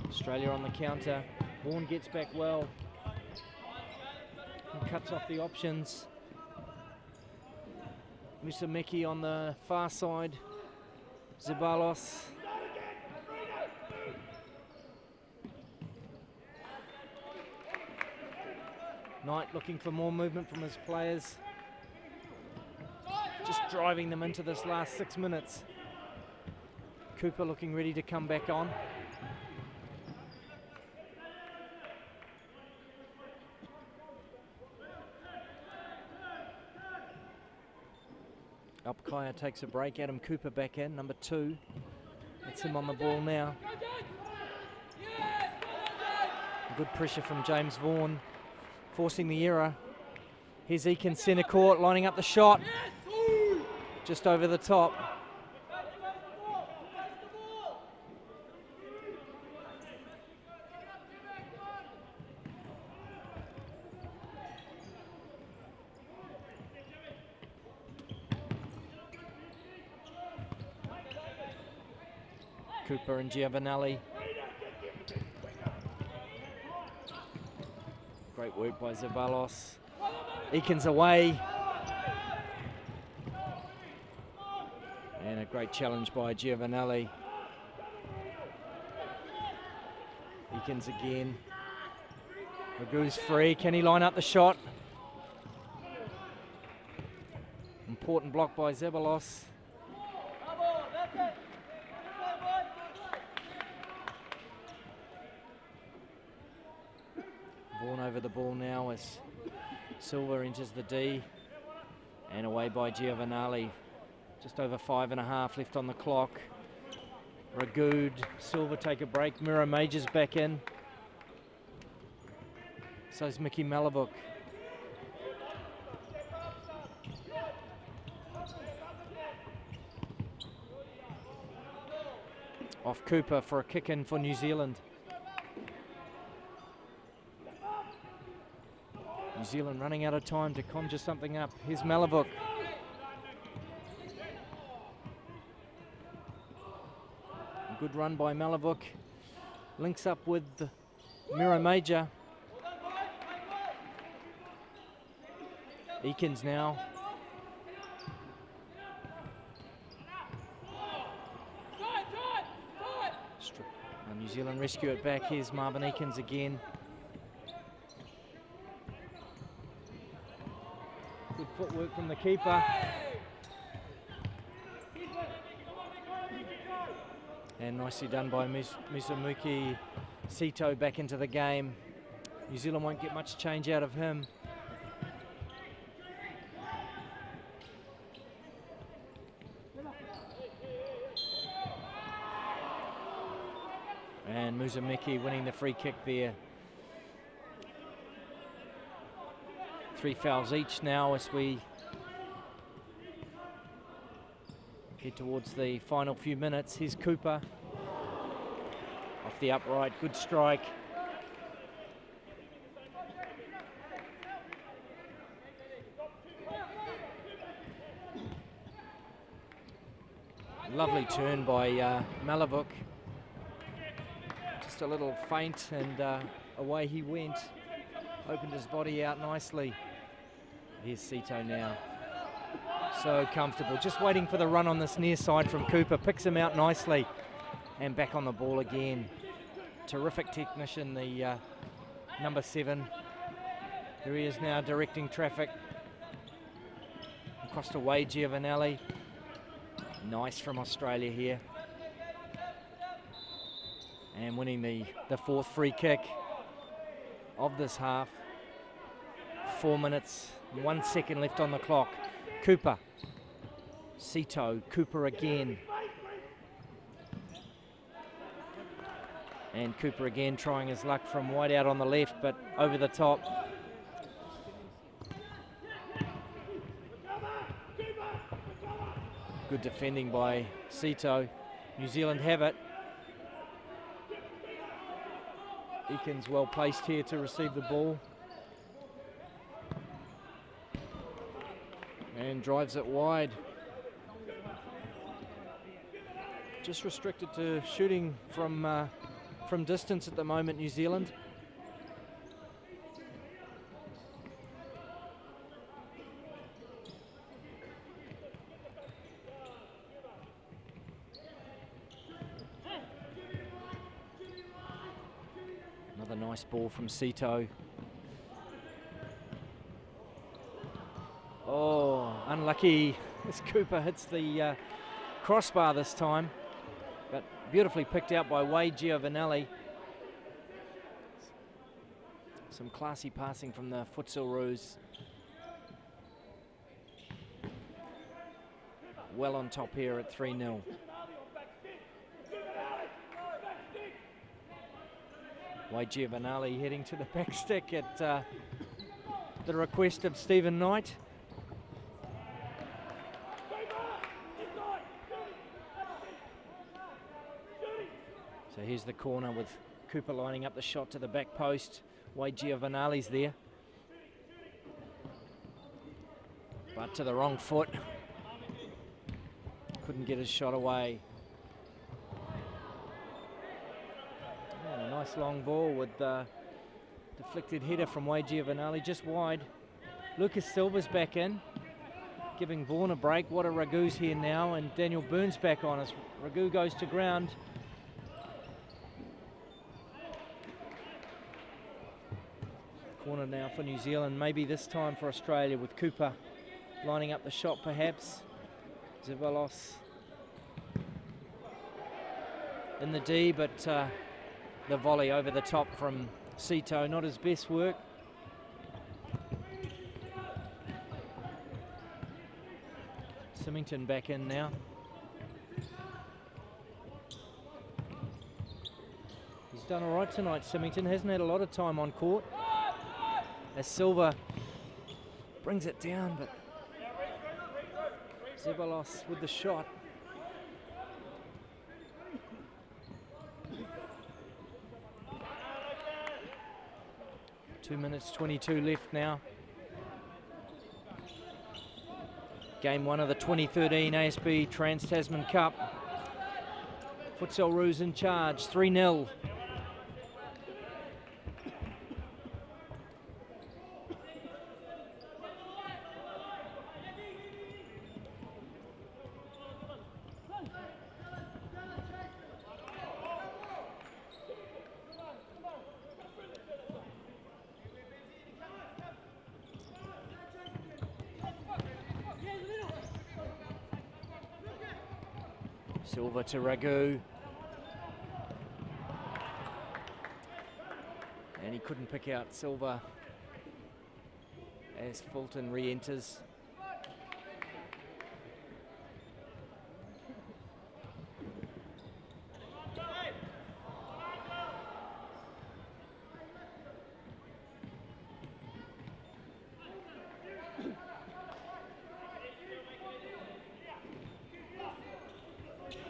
Australia on the counter. Vaughan gets back well and cuts off the options. Musamiki on the far side. Zabalos. Knight looking for more movement from his players. Just driving them into this last 6 minutes. Cooper looking ready to come back on. Upkaya takes a break. Adam Cooper back in, number 2. That's him on the ball now. Good pressure from James Vaughan, forcing the error. Here's Eakins centre court, lining up the shot. Just over the top. Cooper and Giovanelli. Great work by Zabalos. Eakins away. And a great challenge by Giovanelli. Eakins again. Ragu's free. Can he line up the shot? Important block by Zabalos. Vaughan over the ball now as Silva enters the D, and away by Giovanelli. Just over 5.5 left on the clock. Ragood, Silva take a break. Miro Majors back in. So's Mickey Malabuk. Off Cooper for a kick in for New Zealand. New Zealand running out of time to conjure something up. Here's Malabuk. Good run by Malabuk. Links up with Miro Major. Eakins now. New Zealand rescue it back. Here's Marvin Eakins again. Good footwork from the keeper. And nicely done by Musamuki Sito back into the game. New Zealand won't get much change out of him. And Musamiki winning the free kick there. 3 fouls each now as we head towards the final few minutes. Here's Cooper. Off the upright, good strike. Lovely turn by Malabuk. Just a little feint and away he went. Opened his body out nicely. Here's Sito now. So comfortable. Just waiting for the run on this near side from Cooper. Picks him out nicely. And back on the ball again. Terrific technician, the number 7. Here he is now directing traffic. Across to Wade Giovanelli. Nice from Australia here. And winning the 4th free kick of this half. 4 minutes, 1 second left on the clock. Cooper, Sito, Cooper again. And Cooper again trying his luck from wide out on the left, but over the top. Good defending by Sito. New Zealand have it. Eakins well placed here to receive the ball. And drives it wide. Just restricted to shooting from distance at the moment, New Zealand. Another nice ball from Sito. Oh, unlucky as Cooper hits the crossbar this time, but beautifully picked out by Wade Giovanelli. Some classy passing from the Futsalroos. Well on top here at 3-0. Wade Giovanelli heading to the back stick at the request of Stephen Knight. So here's the corner with Cooper lining up the shot to the back post. Wade Giovanelli's there. But to the wrong foot. Couldn't get his shot away. And a nice long ball with the deflected header from Wade Giovanelli, just wide. Lucas Silva's back in, giving Vaughan a break. What a Ragu's here now, and Daniel Burns back on as Ragu goes to ground. Corner now for New Zealand, maybe this time for Australia with Cooper lining up the shot perhaps. Zevalos in the D, but the volley over the top from Sito, not his best work. Symington back in now. He's done all right tonight, Symington. Hasn't had a lot of time on court. As Silva brings it down, but Zevalos with the shot. Two minutes 22 left now. Game 1 of the 2013 ASB Trans-Tasman Cup. Futsalroos in charge, 3-0. Silva to Ragu. And he couldn't pick out Silva as Fulton re-enters.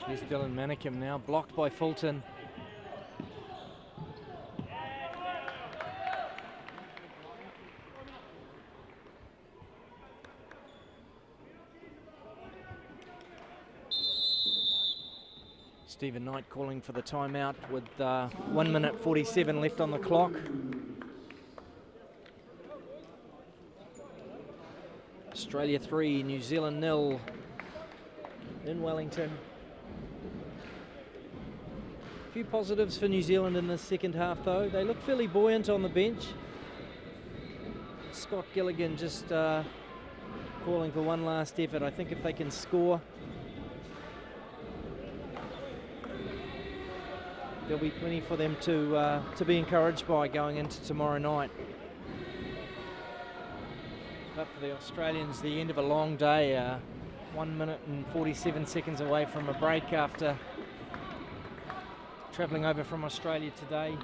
Here's Dylan Manicum now, blocked by Fulton. Stephen Knight calling for the timeout with 1 minute 47 left on the clock. Australia 3, New Zealand 0 in Wellington. Few positives for New Zealand in the second half though. They look fairly buoyant on the bench. Scott Gilligan just calling for one last effort. I think if they can score, there'll be plenty for them to be encouraged by going into tomorrow night. But for the Australians, the end of a long day, 1 minute and 47 seconds away from a break after travelling over from Australia today.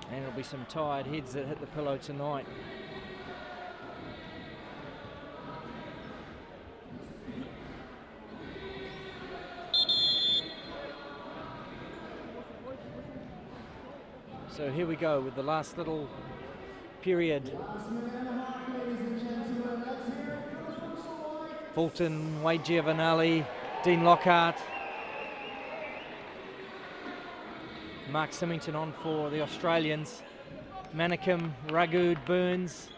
And there'll be some tired heads that hit the pillow tonight. So here we go with the last little period. Fulton, Wade Giovanelli, Dean Lockhart, Mark Symington on for the Australians, Manikim, Ragood, Burns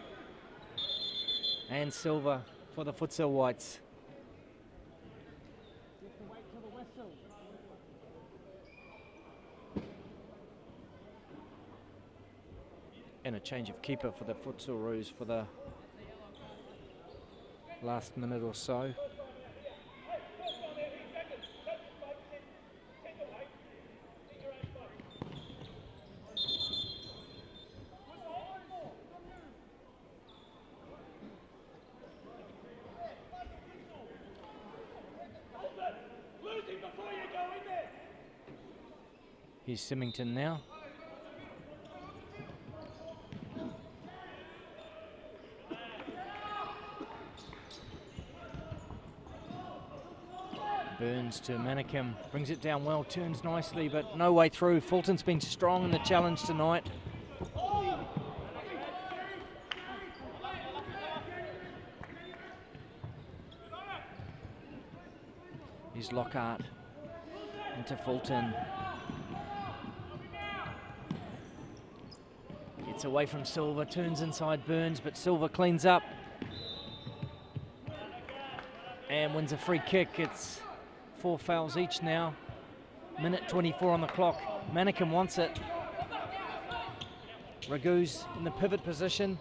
and Silver for the Futsal Whites. And a change of keeper for the Futsalroos for the last minute or so. Here's Symington now. Burns to Manikim, brings it down well, turns nicely, but no way through. Fulton's been strong in the challenge tonight. Here's Lockhart into Fulton. Gets away from Silver, turns inside Burns, but Silver cleans up and wins a free kick. It's 4 fouls each now. Minute 24 on the clock. Manikim wants it. Ragu's in the pivot position.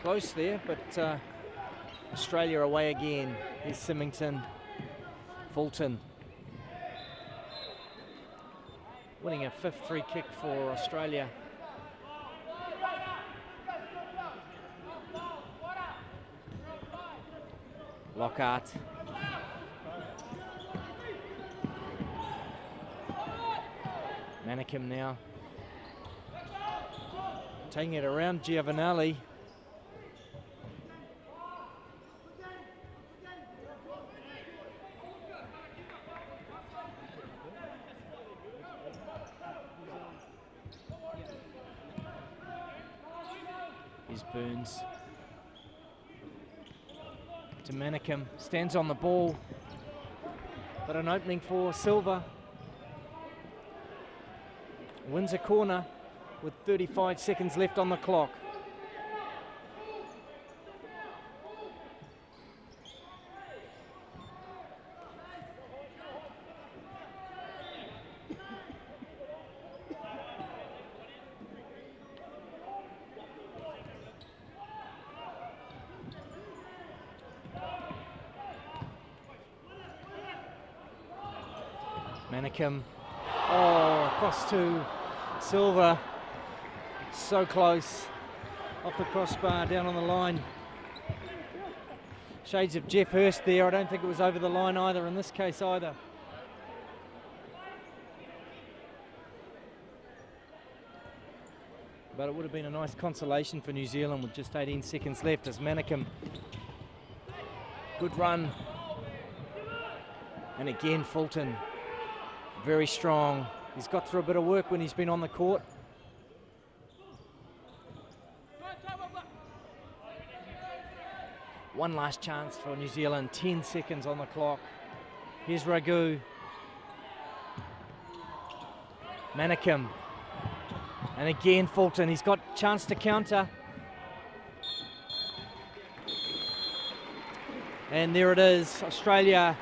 Close there, but Australia away again. Here's Symington. Fulton winning a 5th free kick for Australia. Lockhart. Manikim now. Taking it around Giovanelli. Here's Burns. To Manikim, stands on the ball, but an opening for Silver. Wins a corner with 35 seconds left on the clock. Manikim, across to Silver, so close, off the crossbar, down on the line. Shades of Jeff Hurst there. I don't think it was over the line either in this case either. But it would have been a nice consolation for New Zealand with just 18 seconds left as Manikim, good run. And again Fulton, very strong. He's got through a bit of work when he's been on the court. One last chance for New Zealand, 10 seconds on the clock. Here's Ragu. Manikim. And again Fulton, he's got a chance to counter. And there it is, Australia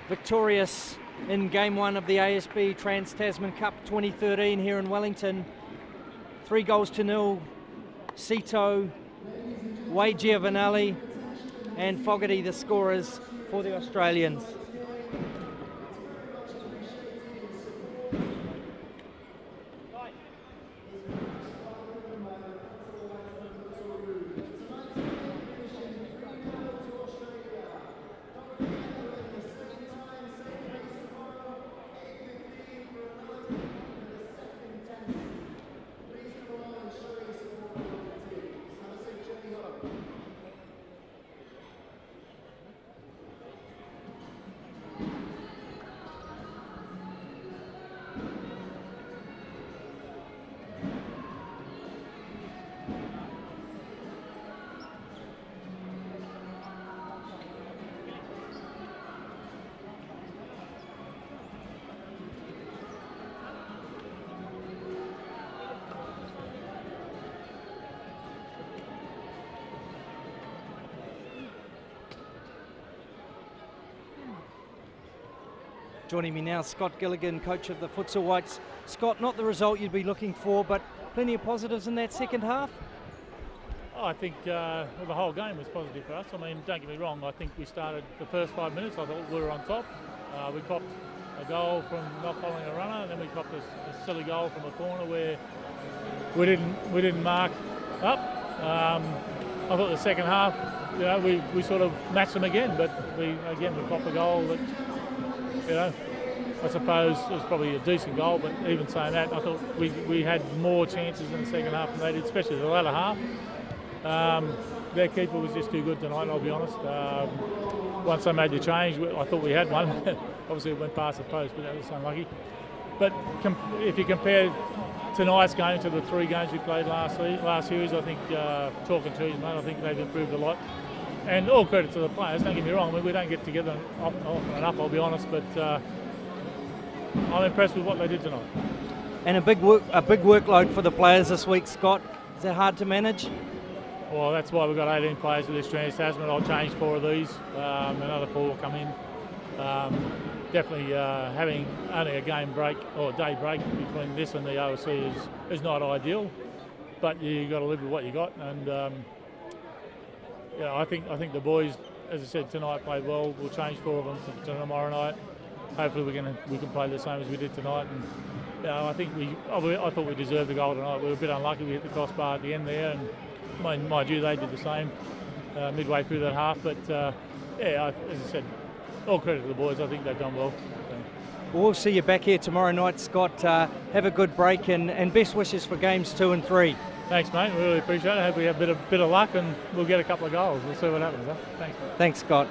victorious in Game 1 of the ASB Trans-Tasman Cup 2013 here in Wellington. 3-0. Cito, Wade Giovanelli and Fogarty the scorers for the Australians. Joining me now, Scott Gilligan, coach of the Futsal Whites. Scott, not the result you'd be looking for, but plenty of positives in that second half? Oh, I think the whole game was positive for us. I mean, don't get me wrong, I think we started the first 5 minutes, I thought we were on top. We copped a goal from not following a runner, and then we copped a silly goal from a corner where we didn't mark up. I thought the second half, we sort of matched them again, but we copped a goal that, I suppose it was probably a decent goal, but even saying that, I thought we had more chances in the second half than they did, especially the latter half. Their keeper was just too good tonight, I'll be honest. Once they made the change, I thought we had one. Obviously it went past the post, but that was unlucky. But if you compare tonight's game to the 3 games we played last series, I think chalk and cheese, mate, I think they've improved a lot. And all credit to the players, don't get me wrong, I mean, we don't get together often enough, I'll be honest, but I'm impressed with what they did tonight. And a big workload for the players this week, Scott. Is that hard to manage? Well, that's why we've got 18 players with this Tasman. I'll change 4 of these, another 4 will come in. Definitely having only a game break or a day break between this and the OSC is not ideal, but you've got to live with what you got. And I think the boys, as I said, tonight played well. We'll change 4 of them to tomorrow night. Hopefully we can play the same as we did tonight. And I thought we deserved the goal tonight. We were a bit unlucky. We hit the crossbar at the end there, and mind you, they did the same midway through that half. But as I said, all credit to the boys. I think they've done well. We'll see you back here tomorrow night, Scott. Have a good break and best wishes for games 2 and 3. Thanks, mate. We really appreciate it. I hope we have a bit of luck and we'll get a couple of goals. We'll see what happens. Huh? Thanks, mate. Thanks, Scott.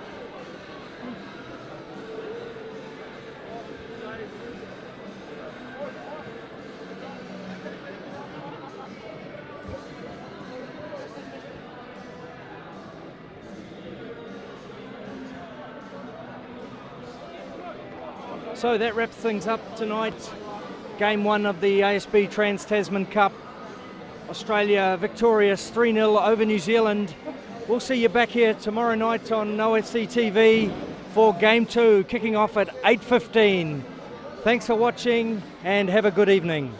So that wraps things up tonight. Game 1 of the ASB Trans-Tasman Cup. Australia victorious 3-0 over New Zealand. We'll see you back here tomorrow night on OSC TV for Game 2, kicking off at 8:15. Thanks for watching and have a good evening.